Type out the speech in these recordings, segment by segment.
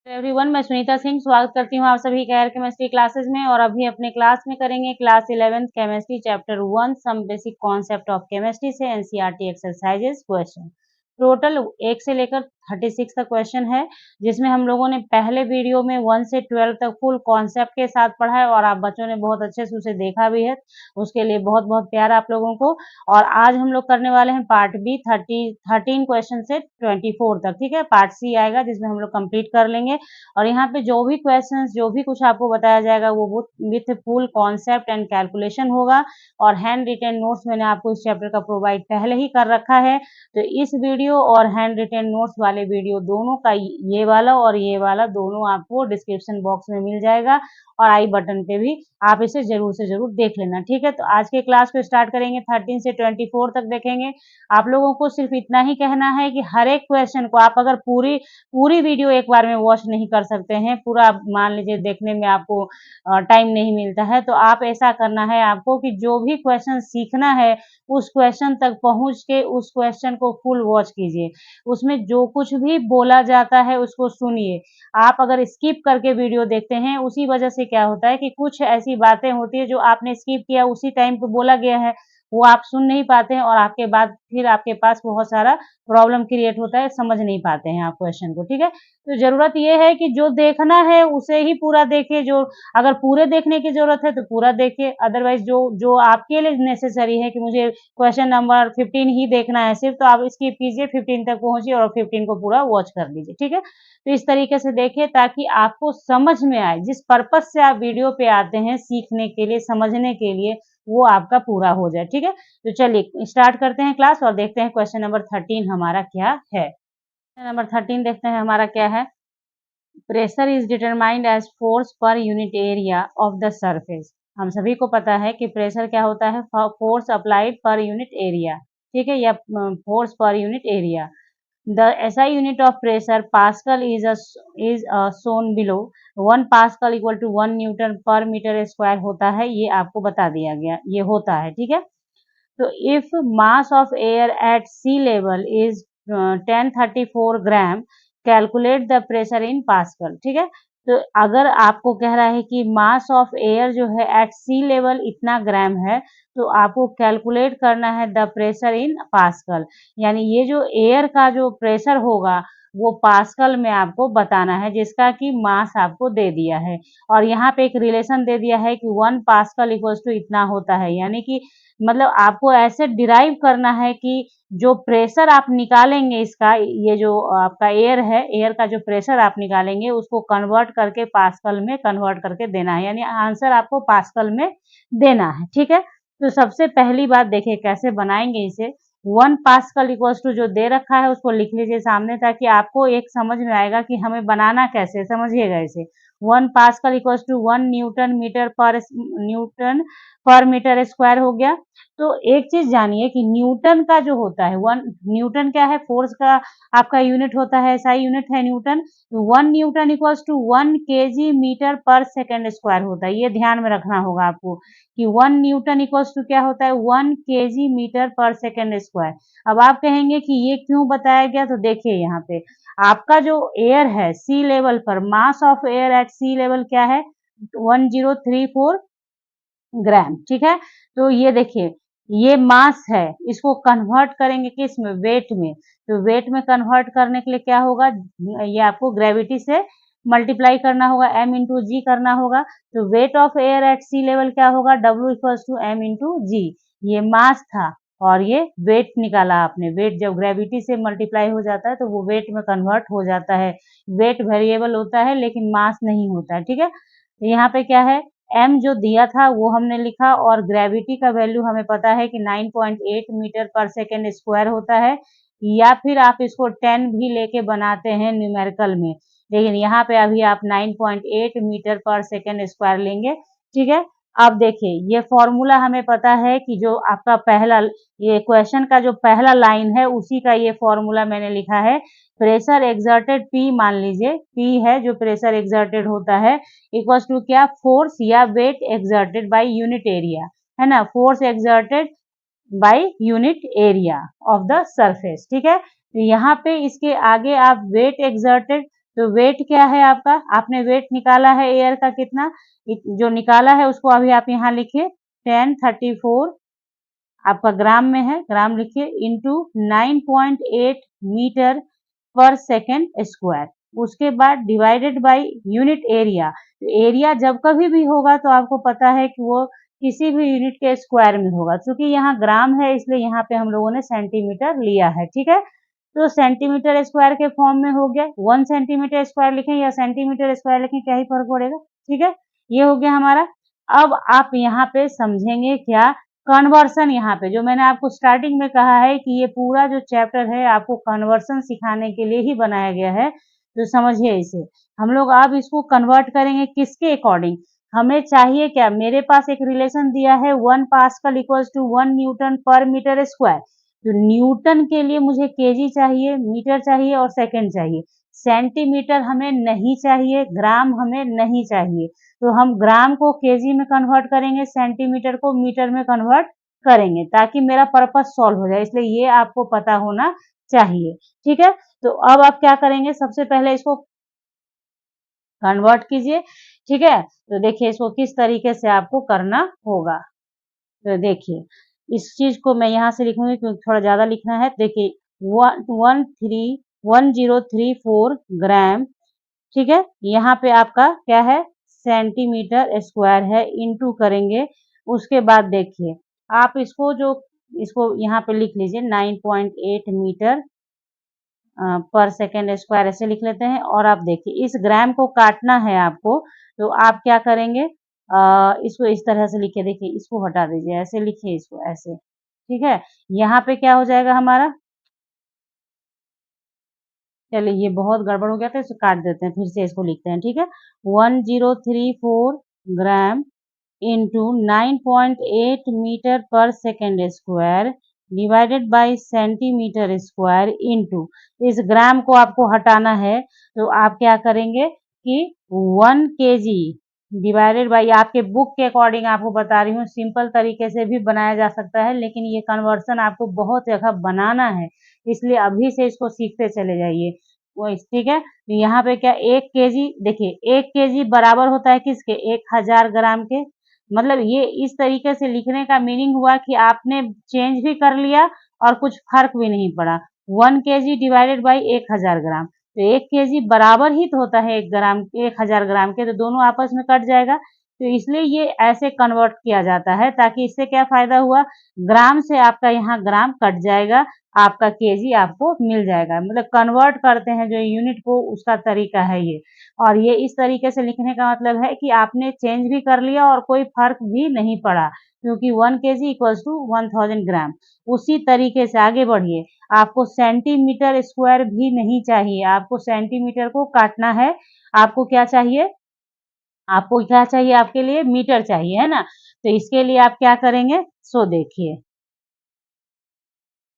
Everyone, मैं सुनीता सिंह स्वागत करती हूँ आप सभी का एयर केमिस्ट्री क्लासेस में। और अभी अपने क्लास में करेंगे class 11th chemistry chapter 1 some basic concept of chemistry से एनसीईआरटी एक्सरसाइजेस क्वेश्चन। टोटल 1 से लेकर 36 तक क्वेश्चन है, जिसमें हम लोगों ने पहले वीडियो में 1 से 12 तक फुल कॉन्सेप्ट के साथ पढ़ा है और आप बच्चों ने बहुत अच्छे से उसे देखा भी है। उसके लिए बहुत बहुत प्यार आप लोगों को। और आज हम लोग करने वाले हैं पार्ट बी 13 क्वेश्चन से 24 तक। ठीक है, पार्ट सी आएगा जिसमें हम लोग कंप्लीट कर लेंगे। और यहाँ पे जो भी क्वेश्चंस जो भी कुछ आपको बताया जाएगा वो with full concept and calculation होगा। और हैंड रिटेन नोट्स मैंने आपको इस चैप्टर का प्रोवाइड पहले ही कर रखा है, तो इस वीडियो और हैंड रिटेन नोट्स वाले वीडियो दोनों का ये वाला और ये वाला दोनों आपको डिस्क्रिप्शन बॉक्स में मिल जाएगा और आई बटन पे भी आप इसे जरूर से जरूर देख लेना। ठीक है, तो आज के क्लास को स्टार्ट करेंगे 13 से 24 तक देखेंगे। आप लोगों को सिर्फ इतना ही कहना है कि हर एक क्वेश्चन को आप अगर पूरी वीडियो एक बार में वॉच नहीं कर सकते हैं, पूरा मान लीजिए देखने में आपको टाइम नहीं मिलता है, तो आप ऐसा करना है आपको कि जो भी क्वेश्चन सीखना है उस क्वेश्चन तक पहुंच के उस क्वेश्चन को फुल वॉच कीजिए। उसमें जो कुछ भी बोला जाता है उसको सुनिए। आप अगर स्किप करके वीडियो देखते हैं, उसी वजह से क्या होता है कि कुछ ऐसी बातें होती है जो आपने स्किप किया, उसी टाइम पे बोला गया है, वो आप सुन नहीं पाते हैं और आपके बाद फिर आपके पास बहुत सारा प्रॉब्लम क्रिएट होता है, समझ नहीं पाते हैं आप क्वेश्चन को। ठीक है, तो जरूरत ये है कि जो देखना है उसे ही पूरा देखिए। जो अगर पूरे देखने की जरूरत है तो पूरा देखिए, अदरवाइज जो जो आपके लिए नेसेसरी है कि मुझे क्वेश्चन नंबर 15 ही देखना है सिर्फ, तो आप स्किप कीजिए, 15 तक पहुंचिए और 15 को पूरा वॉच कर लीजिए। ठीक है, तो इस तरीके से देखिए ताकि आपको समझ में आए। जिस पर्पज से आप वीडियो पे आते हैं सीखने के लिए, समझने के लिए, वो आपका पूरा हो जाए। ठीक है, तो चलिए स्टार्ट करते हैं क्लास और देखते हैं क्वेश्चन नंबर 13 हमारा क्या है। क्वेश्चन नंबर 13 देखते हैं हमारा क्या है। Pressure is determined as force per unit area of the surface. हम सभी को पता है कि प्रेशर क्या होता है, फोर्स अप्लाइड पर यूनिट एरिया। ठीक है, या force per unit area. The SI unit of pressure Pascal is shown below. 1 Pascal equal to 1 Newton per meter square होता है, ये आपको बता दिया गया, ये होता है। ठीक है, तो if mass of air at sea level is 1034 gram, calculate the pressure in pascal. ठीक है, तो अगर आपको कह रहा है कि मास ऑफ एयर जो है एट सी लेवल इतना ग्राम है, तो आपको कैलकुलेट करना है द प्रेशर इन पास्कल, यानी ये जो एयर का जो प्रेशर होगा वो पास्कल में आपको बताना है, जिसका कि मास आपको दे दिया है। और यहाँ पे एक रिलेशन दे दिया है कि 1 पास्कल इक्वल्स टू इतना होता है, यानी कि मतलब आपको ऐसे डिराइव करना है कि जो प्रेशर आप निकालेंगे इसका, ये जो आपका एयर है, एयर का जो प्रेशर आप निकालेंगे उसको कन्वर्ट करके पास्कल में कन्वर्ट करके देना है, यानी आंसर आपको पास्कल में देना है। ठीक है, तो सबसे पहली बात देखिए कैसे बनाएंगे इसे। 1 पास्कल इक्वल्स टू जो दे रखा है उसको लिख लीजिए सामने, ताकि आपको एक समझ में आएगा कि हमें बनाना कैसे, समझिएगा इसे। 1 पास्कल इक्वल्स टू 1 न्यूटन पर मीटर स्क्वायर हो गया। तो एक चीज जानिए कि न्यूटन का जो होता है, 1 न्यूटन क्या है, फोर्स का आपका यूनिट होता है, एसआई यूनिट है newton. 1 newton equals to 1 KG metre per second square होता है, ये ध्यान में रखना होगा आपको कि 1 न्यूटन इक्वल्स टू क्या होता है, 1 KG metre per second square. अब आप कहेंगे कि ये क्यों बताया गया, तो देखिए यहाँ पे आपका जो एयर है सी लेवल पर, mass of air at sea level क्या है, 1034 ग्राम। ठीक है, तो ये देखिए ये मास है, इसको कन्वर्ट करेंगे किस में, वेट में। तो वेट में कन्वर्ट करने के लिए क्या होगा, ये आपको ग्रेविटी से मल्टीप्लाई करना होगा, m इंटू जी करना होगा। तो weight of air at sea level क्या होगा, W equals to m into G. ये मास था और ये वेट निकाला आपने। वेट जब ग्रेविटी से मल्टीप्लाई हो जाता है तो वो वेट में कन्वर्ट हो जाता है। वेट वेरिएबल होता है लेकिन मास नहीं होता है। ठीक है, तो यहाँ पे क्या है, m जो दिया था वो हमने लिखा और ग्रेविटी का वैल्यू हमें पता है कि 9.8 मीटर पर सेकेंड स्क्वायर होता है, या फिर आप इसको 10 भी लेके बनाते हैं न्यूमेरिकल में, लेकिन यहाँ पे अभी आप 9.8 मीटर पर सेकेंड स्क्वायर लेंगे। ठीक है, अब देखिए ये फॉर्मूला हमें पता है कि जो आपका पहला ये क्वेश्चन का जो पहला लाइन है उसी का ये फॉर्मूला मैंने लिखा है। प्रेशर एक्सर्टेड P मान लीजिए, P है जो प्रेशर एक्सर्टेड होता है, इक्वल्स टू क्या, फोर्स या weight exerted by unit area, है ना, force exerted by unit area of the surface. ठीक है, तो यहाँ पे इसके आगे आप वेट एक्सर्टेड, तो वेट क्या है आपका, आपने वेट निकाला है एयर का कितना, जो निकाला है उसको अभी आप यहाँ लिखिए 1034 आपका ग्राम में है, ग्राम लिखिए into 9.8 metre per second square, उसके बाद डिवाइडेड बाय यूनिट एरिया। तो एरिया जब कभी भी होगा तो आपको पता है कि वो किसी भी यूनिट के स्क्वायर में होगा, क्योंकि यहाँ ग्राम है इसलिए यहाँ पे हम लोगों ने सेंटीमीटर लिया है, ठीक है। तो सेंटीमीटर स्क्वायर के फॉर्म में हो गया, 1 सेंटीमीटर स्क्वायर लिखें या सेंटीमीटर स्क्वायर लिखें क्या ही फर्क पड़ेगा, ठीक है। ये हो गया हमारा। अब आप यहाँ पे समझेंगे क्या, कन्वर्सन, यहाँ पे जो मैंने आपको स्टार्टिंग में कहा है कि ये पूरा जो चैप्टर है आपको कन्वर्सन सिखाने के लिए ही बनाया गया है, तो समझिए इसे। हम लोग अब इसको कन्वर्ट करेंगे किसके अकॉर्डिंग, हमें चाहिए क्या, मेरे पास एक रिलेशन दिया है 1 पास्कल इक्वल्स टू 1 न्यूटन पर मीटर स्क्वायर। तो न्यूटन के लिए मुझे केजी चाहिए, मीटर चाहिए और सेकंड चाहिए। सेंटीमीटर हमें नहीं चाहिए, ग्राम हमें नहीं चाहिए, तो हम ग्राम को केजी में कन्वर्ट करेंगे, सेंटीमीटर को मीटर में कन्वर्ट करेंगे, ताकि मेरा पर्पस सॉल्व हो जाए, इसलिए ये आपको पता होना चाहिए, ठीक है। तो अब आप क्या करेंगे, सबसे पहले इसको कन्वर्ट कीजिए, ठीक है। तो देखिए इसको किस तरीके से आपको करना होगा, तो देखिए इस चीज को मैं यहाँ से लिखूंगी क्योंकि थोड़ा ज्यादा लिखना है। देखिए 1034 ग्राम, ठीक है। यहाँ पे आपका क्या है, सेंटीमीटर स्क्वायर है, इंटू करेंगे, उसके बाद देखिए आप इसको जो इसको यहाँ पे लिख लीजिए 9.8 मीटर पर सेकेंड स्क्वायर ऐसे लिख लेते हैं। और आप देखिए इस ग्राम को काटना है आपको, तो आप क्या करेंगे, इसको इस तरह से लिखिए, देखिए इसको हटा दीजिए, ऐसे लिखिए इसको ऐसे, ठीक है। यहाँ पे क्या हो जाएगा हमारा, चलिए ये बहुत गड़बड़ हो गया था, इसको काट देते हैं, फिर से इसको लिखते हैं, ठीक है। 1034 gram into 9.8 metre per second square divided by centimetre square into, इस ग्राम को आपको हटाना है, तो आप क्या करेंगे कि 1 केजी डिवाइडेड बाय, आपके बुक के अकॉर्डिंग आपको बता रही हूँ, सिंपल तरीके से भी बनाया जा सकता है, लेकिन ये कन्वर्सन आपको बहुत जगह बनाना है, इसलिए अभी से इसको सीखते चले जाइए, वो ठीक है। तो यहाँ पे क्या 1 केजी, देखिए 1 केजी बराबर होता है किसके, 1000 ग्राम के, मतलब ये इस तरीके से लिखने का मीनिंग हुआ कि आपने चेंज भी कर लिया और कुछ फर्क भी नहीं पड़ा। 1 केजी डिवाइडेड बाई 1000 ग्राम, तो 1 केजी बराबर ही तो होता है 1 ग्राम 1000 ग्राम के, तो दोनों आपस में कट जाएगा, तो इसलिए ये ऐसे कन्वर्ट किया जाता है, ताकि इससे क्या फायदा हुआ, ग्राम से आपका यहाँ ग्राम कट जाएगा, आपका केजी आपको मिल जाएगा, मतलब कन्वर्ट करते हैं जो यूनिट को, उसका तरीका है ये। और ये इस तरीके से लिखने का मतलब है कि आपने चेंज भी कर लिया और कोई फर्क भी नहीं पड़ा, क्योंकि 1 केजी इक्वल्स टू 1000 ग्राम। उसी तरीके से आगे बढ़िए, आपको सेंटीमीटर स्क्वायर भी नहीं चाहिए, आपको सेंटीमीटर को काटना है, आपको क्या चाहिए, आपको क्या चाहिए, आपके लिए मीटर चाहिए, है ना। तो इसके लिए आप क्या करेंगे, सो देखिए,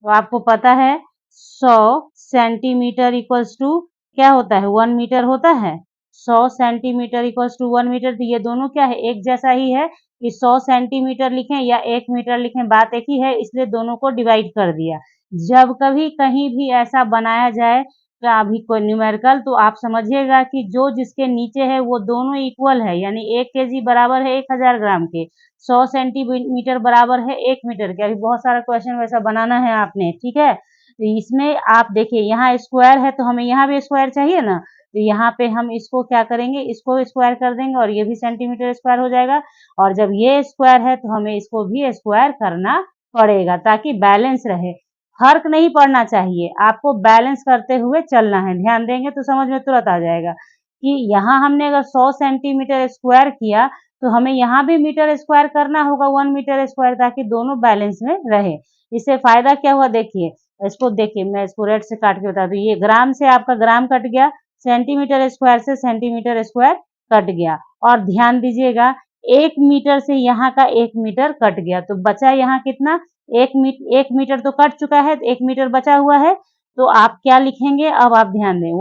तो आपको पता है 100 सेंटीमीटर इक्वल्स टू क्या होता है, 1 मीटर होता है, 100 सेंटीमीटर इक्वल्स टू 1 मीटर, तो ये दोनों क्या है, एक जैसा ही है, कि 100 सेंटीमीटर लिखें या 1 मीटर लिखें, बात एक ही है, इसलिए दोनों को डिवाइड कर दिया। जब कभी कहीं भी ऐसा बनाया जाए का भी कोई न्यूमेरिकल, तो आप समझिएगा कि जो जिसके नीचे है वो दोनों इक्वल है, यानी 1 केजी बराबर है 1000 ग्राम के, 100 सेंटीमीटर बराबर है 1 मीटर के। अभी बहुत सारा क्वेश्चन वैसा बनाना है आपने, ठीक है। तो इसमें आप देखिए यहाँ स्क्वायर है, तो हमें यहाँ भी स्क्वायर चाहिए ना, तो यहाँ पे हम इसको क्या करेंगे, इसको स्क्वायर कर देंगे और ये भी सेंटीमीटर स्क्वायर हो जाएगा, और जब ये स्क्वायर है तो हमें इसको भी स्क्वायर करना पड़ेगा, ताकि बैलेंस रहे, फर्क नहीं पड़ना चाहिए, आपको बैलेंस करते हुए चलना है, ध्यान देंगे तो समझ में तुरंत आ जाएगा कि यहाँ हमने अगर 100 सेंटीमीटर स्क्वायर किया, तो हमें यहाँ भी मीटर स्क्वायर करना होगा 1 मीटर स्क्वायर, ताकि दोनों बैलेंस में रहे। इससे फायदा क्या हुआ, देखिए इसको, देखिए मैं इसको रेड से काट के बता दूं, ये ग्राम से आपका ग्राम कट गया, सेंटीमीटर स्क्वायर से सेंटीमीटर स्क्वायर कट गया, और ध्यान दीजिएगा 1 मीटर से यहाँ का 1 मीटर कट गया, तो बचा यहाँ कितना, 1 मीटर तो कट चुका है, 1 मीटर बचा हुआ है, तो आप क्या लिखेंगे, अब आप ध्यान दें,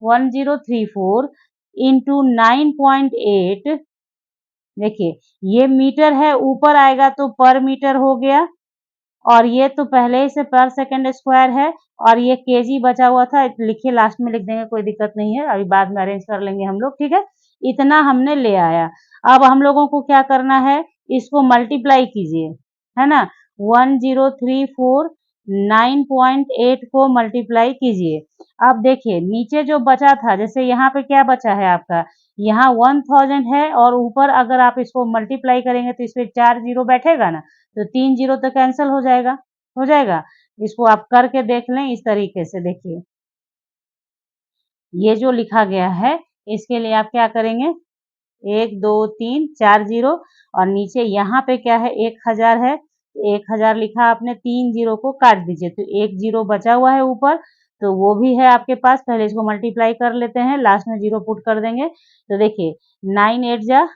1034 इंटू 9.8, देखिए ये मीटर है, ऊपर आएगा तो पर मीटर हो गया, और ये तो पहले ही से पर सेकंड स्क्वायर है, और ये केजी बचा हुआ था, लिखिए लास्ट में लिख देंगे, कोई दिक्कत नहीं है, अभी बाद में अरेंज कर लेंगे हम लोग, ठीक है। इतना हमने ले आया। अब हम लोगों को क्या करना है, इसको मल्टीप्लाई कीजिए, है ना। 1034 9.8 को मल्टीप्लाई कीजिए। अब देखिए नीचे जो बचा था, जैसे यहाँ पे क्या बचा है आपका, यहाँ 1000 है और ऊपर अगर आप इसको मल्टीप्लाई करेंगे तो इसमें 4 जीरो बैठेगा ना, तो 3 जीरो तो कैंसिल हो जाएगा, हो जाएगा। इसको आप करके देख लें इस तरीके से। देखिए ये जो लिखा गया है, इसके लिए आप क्या करेंगे, 1 2 3 4 जीरो और नीचे यहाँ पे क्या है, 1000 है, 1000 लिखा आपने, 3 जीरो को काट दीजिए तो 1 जीरो बचा हुआ है ऊपर, तो वो भी है आपके पास। पहले इसको मल्टीप्लाई कर लेते हैं, लास्ट में जीरो पुट कर देंगे। तो देखिए 9 8 जा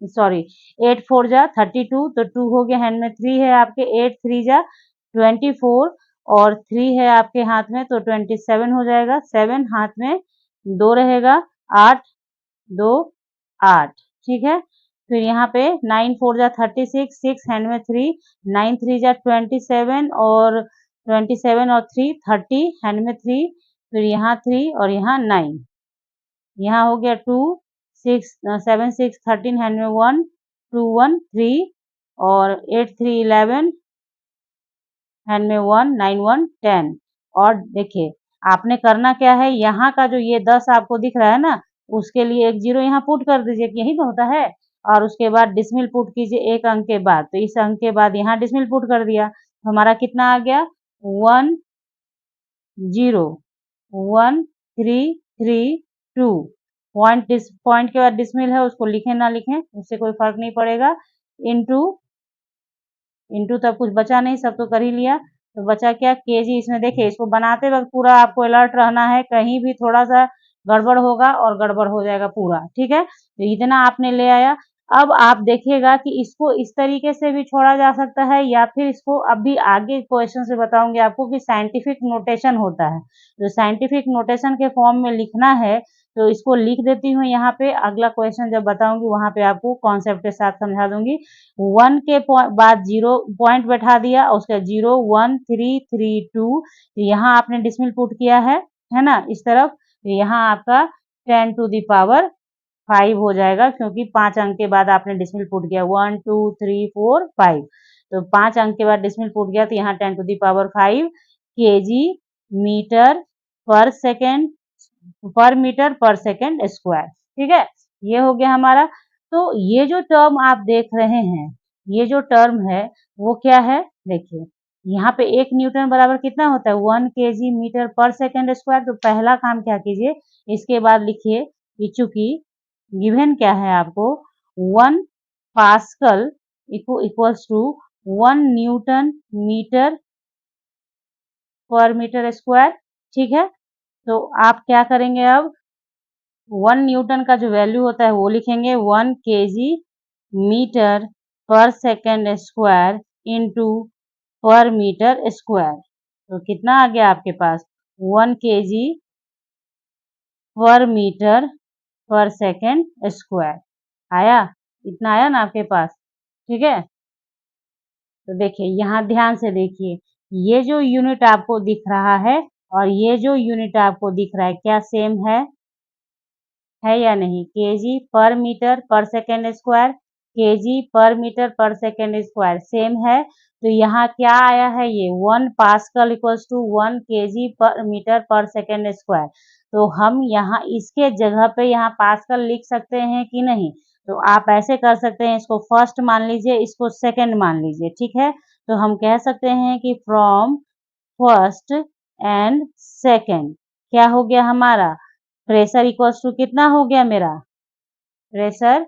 सॉरी 8 4 जा 32, तो 2 हो गया, हैंड में 3 है आपके, 8 3 जा 24 और 3 है आपके हाथ में, तो 27 हो जाएगा। 7 हाथ में 2 रहेगा, 8 2 8, ठीक है। फिर यहाँ पे 9 4 जा 36, 6 हैंड में 3, 9 3 जा 27 और 27 और 3 30 हैंड में 3, फिर यहाँ 3 और यहाँ 9, यहाँ हो गया 2 6 7 6 13 हैंड में 1 2 1 3 और 8 3 11 हैंड में 1 9 1 10। और देखिए आपने करना क्या है, यहाँ का जो ये 10 आपको दिख रहा है ना, उसके लिए एक जीरो यहाँ पुट कर दीजिए, यही तो होता है। और उसके बाद डिसमिल पुट कीजिए एक अंक के बाद, तो इस अंक के बाद यहाँ डिसमिल पुट कर दिया, तो हमारा कितना आ गया, 1 0 1 3 3 2। पॉइंट के बाद डिसमिल है, उसको लिखें ना लिखें उससे कोई फर्क नहीं पड़ेगा। इनटू इंटू तब कुछ बचा नहीं, सब तो कर ही लिया, तो बचा क्या, केजी। इसमें देखिए इसको बनाते वक्त पूरा आपको अलर्ट रहना है, कहीं भी थोड़ा सा गड़बड़ होगा और गड़बड़ हो जाएगा पूरा, ठीक है। तो इतना आपने ले आया। अब आप देखिएगा कि इसको इस तरीके से भी छोड़ा जा सकता है, या फिर इसको अभी आगे क्वेश्चन से बताऊंगी आपको कि साइंटिफिक नोटेशन होता है, जो साइंटिफिक नोटेशन के फॉर्म में लिखना है, तो इसको लिख देती हूँ यहाँ पे। अगला क्वेश्चन जब बताऊंगी वहां पे आपको कॉन्सेप्ट के साथ समझा दूंगी। 1 के बाद जीरो पॉइंट बैठा दिया, उसका 0 1 3 3 2, यहाँ आपने डिसमिल पुट किया है ना, इस तरफ। यहाँ आपका 10 टू द पावर 5 हो जाएगा, क्योंकि 5 अंक के बाद आपने डिसमिल पुट किया, 1 2 3 4 5, तो 5 अंक के बाद डिसमिल पुट गया, तो यहाँ 10 to the power 5 KG metre per second square, ठीक है। ये हो गया हमारा। तो ये जो टर्म आप देख रहे हैं, ये जो टर्म है वो क्या है, देखिए यहाँ पे 1 न्यूटन बराबर कितना होता है, 1 KG metre per second square. तो पहला काम क्या कीजिए, इसके बाद लिखिए कि चूंकि गिवन क्या है आपको, 1 pascal equals to 1 newton metre per metre square, ठीक है। तो आप क्या करेंगे, अब 1 न्यूटन का जो वैल्यू होता है वो लिखेंगे, 1 KG metre per second square into पर मीटर स्क्वायर। तो कितना आ गया आपके पास, 1 केजी पर मीटर पर सेकेंड स्क्वायर आया, इतना आया ना आपके पास, ठीक है। तो देखिए यहाँ ध्यान से देखिए, ये जो यूनिट आपको दिख रहा है और ये जो यूनिट आपको दिख रहा है, क्या सेम है या नहीं, केजी पर metre per second square, KG पर metre per second square same है। तो यहाँ क्या आया है, ये 1 पास्कल इक्वल्स टू 1 केजी पर मीटर पर सेकेंड स्क्वायर। तो हम यहाँ इसके जगह पे यहाँ पास्कल लिख सकते हैं कि नहीं, तो आप ऐसे कर सकते हैं, इसको फर्स्ट मान लीजिए, इसको सेकेंड मान लीजिए, ठीक है। तो हम कह सकते हैं कि फ्रॉम फर्स्ट एंड सेकेंड क्या हो गया हमारा, प्रेशर इक्वल्स टू कितना हो गया मेरा, प्रेशर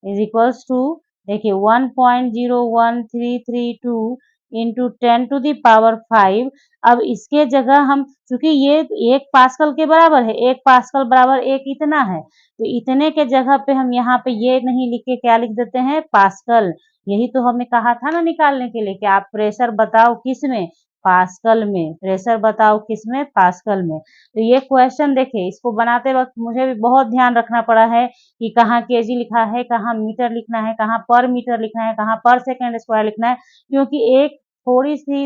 इज इक्वल्स टू, देखिए 1.01332 इंटू 10 टू द पावर 5। अब इसके जगह हम, चूंकि ये 1 पास्कल के बराबर है, 1 पास्कल बराबर 1 इतना है, तो इतने के जगह पे हम यहाँ पे ये नहीं लिख के क्या लिख देते हैं, पास्कल। यही तो हमने कहा था ना निकालने के लिए कि आप प्रेशर बताओ किस में, पास्कल में, प्रेशर बताओ किस में, पास्कल में। तो ये क्वेश्चन देखिए, इसको बनाते वक्त मुझे भी बहुत ध्यान रखना पड़ा है कि कहाँ केजी लिखा है, कहाँ मीटर लिखना है, कहाँ पर मीटर लिखना है, कहाँ पर सेकेंड स्क्वायर लिखना है, क्योंकि एक थोड़ी सी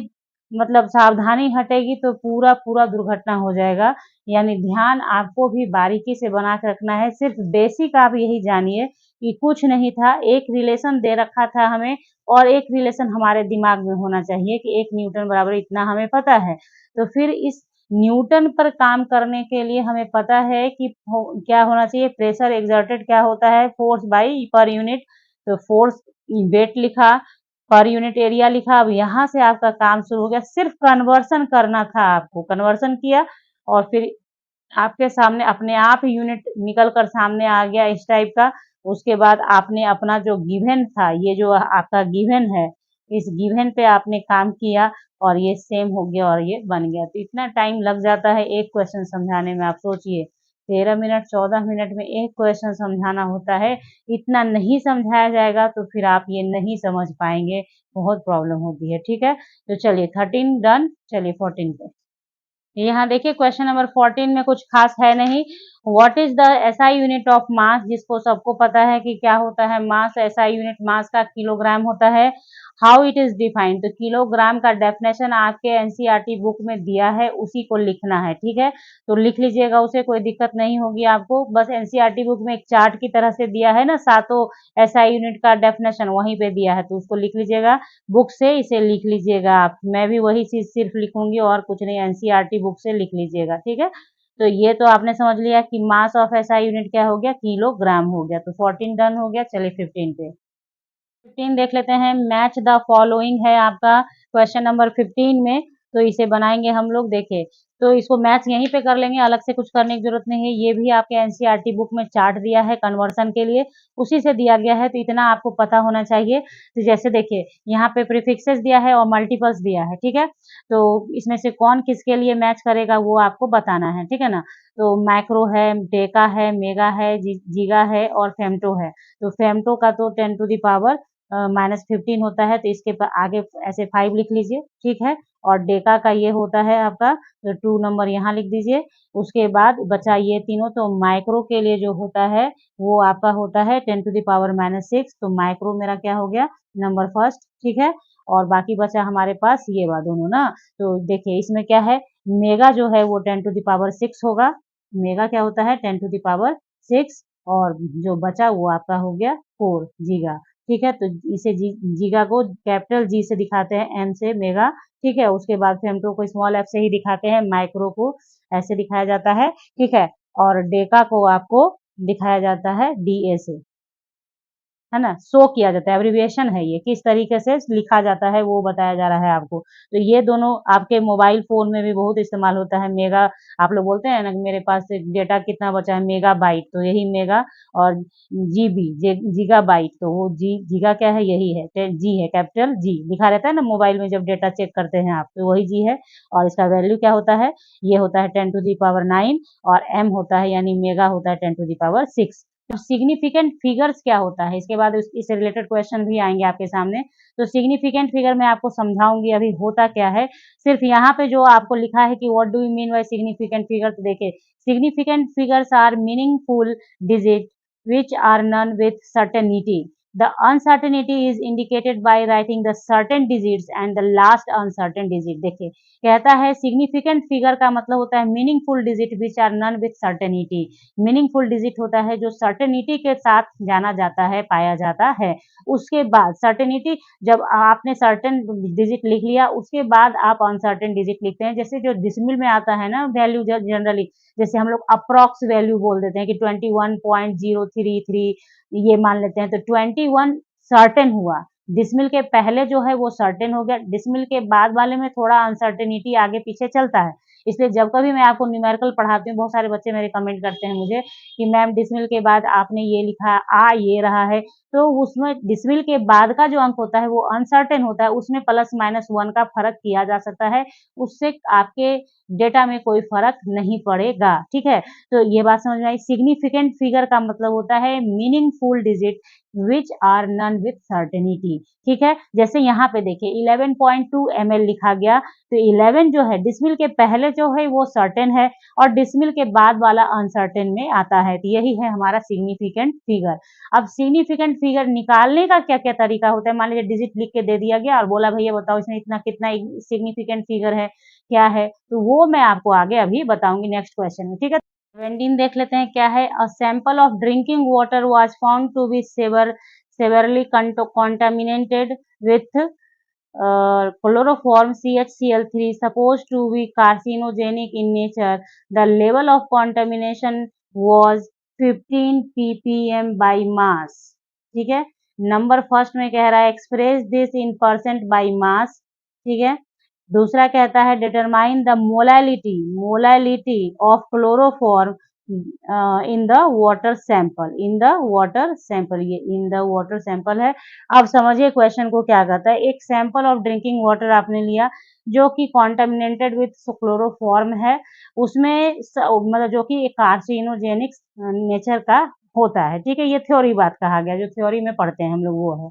मतलब सावधानी हटेगी तो पूरा पूरा दुर्घटना हो जाएगा। यानी ध्यान आपको भी बारीकी से बना के रखना है। सिर्फ बेसिक आप यही जानिए कि कुछ नहीं था, एक रिलेशन दे रखा था हमें और एक रिलेशन हमारे दिमाग में होना चाहिए कि 1 न्यूटन बराबर इतना हमें पता है। तो फिर इस न्यूटन पर काम करने के लिए हमें पता है कि क्या होना चाहिए, प्रेशर एक्सर्टेड क्या होता है, फोर्स बाई पर यूनिट। तो फोर्स वेट लिखा, पर यूनिट एरिया लिखा। अब यहाँ से आपका काम शुरू हो गया, सिर्फ कन्वर्सन करना था आपको, कन्वर्सन किया और फिर आपके सामने अपने आप यूनिट निकल कर सामने आ गया इस टाइप का। उसके बाद आपने अपना जो गिवन था, ये जो आपका गिवन है, इस गिवन पे आपने काम किया और ये सेम हो गया और ये बन गया। तो इतना टाइम लग जाता है एक क्वेश्चन समझाने में, आप सोचिए 13 मिनट 14 मिनट में एक क्वेश्चन समझाना होता है। इतना नहीं समझाया जाएगा तो फिर आप ये नहीं समझ पाएंगे, बहुत प्रॉब्लम होती है। ठीक है, तो चलिए 13 डन, चलिए 14 पे। यहाँ देखिए क्वेश्चन नंबर 14 में कुछ खास है नहीं। What is the SI unit of mass, जिसको सबको पता है कि क्या होता है मास। एसआई यूनिट मास का किलोग्राम होता है। हाउ इट इज डिफाइंड, तो किलोग्राम का डेफिनेशन आपके एनसीईआरटी बुक में दिया है, उसी को लिखना है। ठीक है, तो लिख लीजिएगा उसे, कोई दिक्कत नहीं होगी आपको। बस एनसीईआरटी बुक में एक चार्ट की तरह से दिया है ना, सातों एसआई यूनिट का डेफिनेशन वहीं पे दिया है, तो उसको लिख लीजिएगा बुक से, इसे लिख लीजिएगा आप। मैं भी वही चीज सिर्फ लिखूंगी और कुछ नहीं, एनसीईआरटी बुक से लिख लीजिएगा। ठीक है, तो ये तो आपने समझ लिया कि मास ऑफ एसआई यूनिट क्या हो गया, किलोग्राम हो गया। तो 14 डन हो गया। चलिए 15 पे 15 देख लेते हैं। मैच द फॉलोइंग है आपका क्वेश्चन नंबर 15 में, तो इसे बनाएंगे हम लोग। देखिए, तो इसको मैच यहीं पे कर लेंगे, अलग से कुछ करने की जरूरत नहीं है। ये भी आपके एनसीईआरटी बुक में चार्ट दिया है कन्वर्सन के लिए, उसी से दिया गया है, तो इतना आपको पता होना चाहिए। तो जैसे देखिए यहाँ पे प्रीफिक्सेस दिया है और मल्टीपल्स दिया है। ठीक है, तो इसमें से कौन किसके लिए मैच करेगा वो आपको बताना है। ठीक है ना, तो मैक्रो है, डेका है, मेगा है, जीगा है और फेमटो है। तो फेमटो का तो 10 टू द पावर -15 होता है, तो इसके आगे ऐसे 5 लिख लीजिए। ठीक है, और डेका का ये होता है आपका, तो 2 नंबर यहाँ लिख दीजिए। उसके बाद बचा ये तीनों, तो माइक्रो के लिए जो होता है वो आपका होता है 10 टू द पावर -6। तो माइक्रो मेरा क्या हो गया, नंबर फर्स्ट। ठीक है, और बाकी बचा हमारे पास ये बात दोनों ना। तो देखिए इसमें क्या है, मेगा जो है वो 10 टू द पावर 6 होगा। मेगा क्या होता है, 10 टू द पावर 6। और जो बचा वो आपका हो गया 4 जीगा। ठीक है, तो इसे जीगा को कैपिटल जी से दिखाते हैं, एम से मेगा। ठीक है, उसके बाद फेमटो को स्मॉल एफ से ही दिखाते हैं, माइक्रो को ऐसे दिखाया जाता है। ठीक है, और डेका को आपको दिखाया जाता है डीए से, है ना, शो किया जाता है, एब्रिविएशन है ये, किस तरीके से लिखा जाता है वो बताया जा रहा है आपको। तो ये दोनों आपके मोबाइल फोन में भी बहुत इस्तेमाल होता है। मेगा, आप लोग बोलते हैं ना कि मेरे पास डेटा कितना बचा है, मेगा बाइट, तो यही मेगा। और जीबी, जीगा बाइट, तो वो जीगा क्या है, यही है, जी है, कैपिटल जी लिखा रहता है ना मोबाइल में जब डेटा चेक करते हैं आप, तो वही जी है। और इसका वैल्यू क्या होता है, ये होता है 10 टू दी पावर 9 और एम होता है यानी मेगा होता है 10 टू दी पावर 6। तो सिग्निफिकेंट फिगर्स क्या होता है, इसके बाद इससे रिलेटेड क्वेश्चन भी आएंगे आपके सामने। तो सिग्निफिकेंट फिगर मैं आपको समझाऊंगी अभी होता क्या है। सिर्फ यहाँ पे जो आपको लिखा है कि what do you mean by significant figure, तो देखिए significant figures are meaningful digit which are none with certainty. The uncertainty is indicated by writing the certain digits and the last uncertain digit. देखिए कहता है significant figure का मतलब होता है meaningful digit which are none with certainty. Meaningful digit होता है जो सर्टेनिटी के साथ जाना जाता है, पाया जाता है। उसके बाद सर्टेनिटी, जब आपने सर्टेन डिजिट लिख लिया उसके बाद आप अनसर्टेन डिजिट लिखते हैं। जैसे जो डिसमिल में आता है ना वैल्यू जनरली, जैसे हम लोग अप्रॉक्स वैल्यू बोल देते हैं कि 21.033 ये मान लेते हैं, तो 21 सर्टेन हुआ। डिसमिल के पहले जो है वो सर्टेन हो गया, डिसमिल के बाद वाले में थोड़ा अनसर्टेनिटी आगे पीछे चलता है। इसलिए जब कभी मैं आपको न्यूमेरिकल पढ़ाती हूँ, बहुत सारे बच्चे मेरे कमेंट करते हैं मुझे कि मैम डिसमिल के बाद आपने ये लिखा, ये रहा है, तो उसमें डिसमिल के बाद का जो अंक होता है वो अनसर्टेन होता है, उसमें +- 1 का फर्क किया जा सकता है। उससे आपके डेटा में कोई फर्क नहीं पड़ेगा। ठीक है, तो ये बात समझ में आई। सिग्निफिकेंट फिगर का मतलब होता है meaningful digit which are none with certainty. ठीक है, जैसे यहाँ पे देखिए 11.2 ml लिखा गया, तो 11 जो है डिसमिल के पहले जो है वो सर्टेन है और डिसमिल के बाद वाला अनसर्टेन में आता है, तो यही है हमारा सिग्निफिकेंट फिगर। अब सिग्निफिकेंट फिगर निकालने का क्या क्या तरीका होता है, मान लीजिए डिजिट लिख के दे दिया गया और बोला भैया बताओ इसमें इतना कितना सिग्निफिकेंट फिगर है, क्या है, तो वो मैं आपको आगे अभी बताऊंगी नेक्स्ट क्वेश्चन में। ठीक है, 17 देख लेते हैं क्या है। A sample of drinking water was found to be severely contaminated with chloroform CHCl3 supposed to be carcinogenic in nature. The level of contamination was 15 ppm by mass. ठीक है, नंबर फर्स्ट में कह रहा है express this in percent by mass. ठीक है, दूसरा कहता है determine the molality of chloroform in the water sample. ये इन द वाटर सैंपल है। अब समझिए क्वेश्चन को क्या कहता है। एक सैंपल ऑफ ड्रिंकिंग वाटर आपने लिया जो कि कॉन्टामिनेटेड विथ क्लोरोफॉर्म है, उसमें मतलब जो कि एक कार्सिनोजेनिक नेचर का होता है। ठीक है, ये थ्योरी बात कहा गया, जो थ्योरी में पढ़ते हैं हम लोग वो है,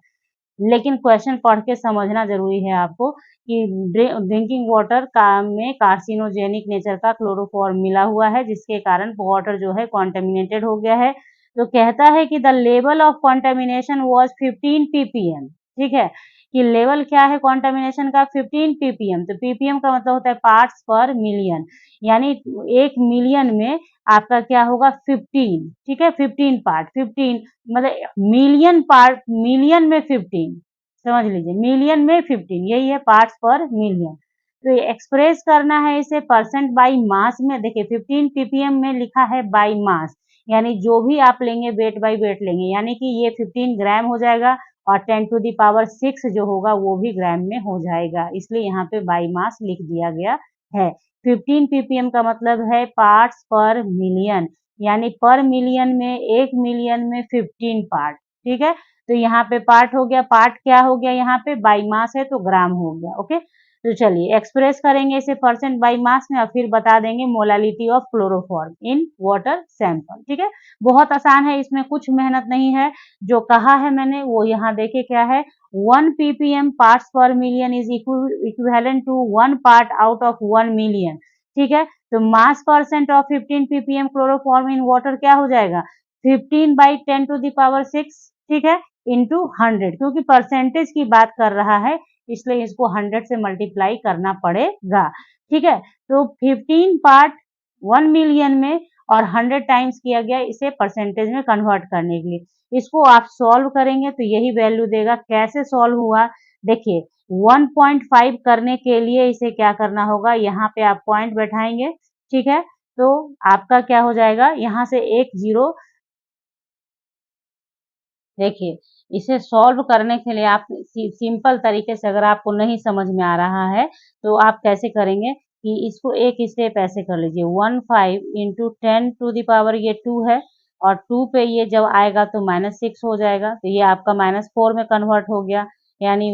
लेकिन क्वेश्चन पढ़ के समझना जरूरी है आपको कि ड्रिंकिंग वाटर का में कार्सिनोजेनिक नेचर का क्लोरोफॉर्म मिला हुआ है, जिसके कारण वाटर जो है कॉन्टेमिनेटेड हो गया है। तो कहता है कि the level of contamination was 15 ppm। ठीक है, कि लेवल क्या है कॉन्टेमिनेशन का, 15 ppm। तो ppm का मतलब होता है पार्ट्स पर मिलियन, यानी 1 मिलियन में आपका क्या होगा 15। ठीक है, 15 पार्ट, 15 मतलब मिलियन पार्ट, मिलियन में 15, समझ लीजिए मिलियन में 15, यही है पार्ट्स पर मिलियन। तो ये एक्सप्रेस करना है इसे परसेंट बाई मास में। देखिए 15 ppm में लिखा है बाई मास, यानी जो भी आप लेंगे वेट बाई वेट लेंगे, यानी कि ये 15 ग्राम हो जाएगा और 10 टू दी पावर 6 जो होगा वो भी ग्राम में हो जाएगा, इसलिए यहाँ पे बाई मास लिख दिया गया है। 15 ppm का मतलब है पार्ट्स पर मिलियन, यानी पर मिलियन में 1 मिलियन में 15 पार्ट। ठीक है, तो यहाँ पे पार्ट हो गया, पार्ट क्या हो गया, यहाँ पे बाई मास है तो ग्राम हो गया। ओके, तो चलिए एक्सप्रेस करेंगे इसे परसेंट बाई मास में और फिर बता देंगे molality of chloroform in water sample. ठीक है, बहुत आसान है, इसमें कुछ मेहनत नहीं है, जो कहा है मैंने वो यहाँ देखिए क्या है। 1 ppm parts per million is equivalent to 1 part out of 1 million. ठीक है, तो mass percent of 15 ppm chloroform in water क्या हो जाएगा 15 बाई 10 टू दी पावर 6। ठीक है, इंटू 100, क्योंकि परसेंटेज की बात कर रहा है इसलिए इसको 100 से मल्टीप्लाई करना पड़ेगा। ठीक है, तो 15 पार्ट 1 मिलियन में और 100 टाइम्स किया गया इसे परसेंटेज में कन्वर्ट करने के लिए। इसको आप सॉल्व करेंगे तो यही वैल्यू देगा। कैसे सॉल्व हुआ, देखिए 1.5 करने के लिए इसे क्या करना होगा, यहाँ पे आप पॉइंट बैठाएंगे। ठीक है, तो आपका क्या हो जाएगा, यहाँ से एक जीरो। देखिए इसे सॉल्व करने के लिए आप सिंपल तरीके से, अगर आपको नहीं समझ में आ रहा है तो आप कैसे करेंगे कि इसको एक स्टेप ऐसे कर लीजिए, 15 इंटू 10 टू दी पावर ये 2 है और 2 पे ये जब आएगा तो -6 हो जाएगा, तो ये आपका -4 में कन्वर्ट हो गया, यानी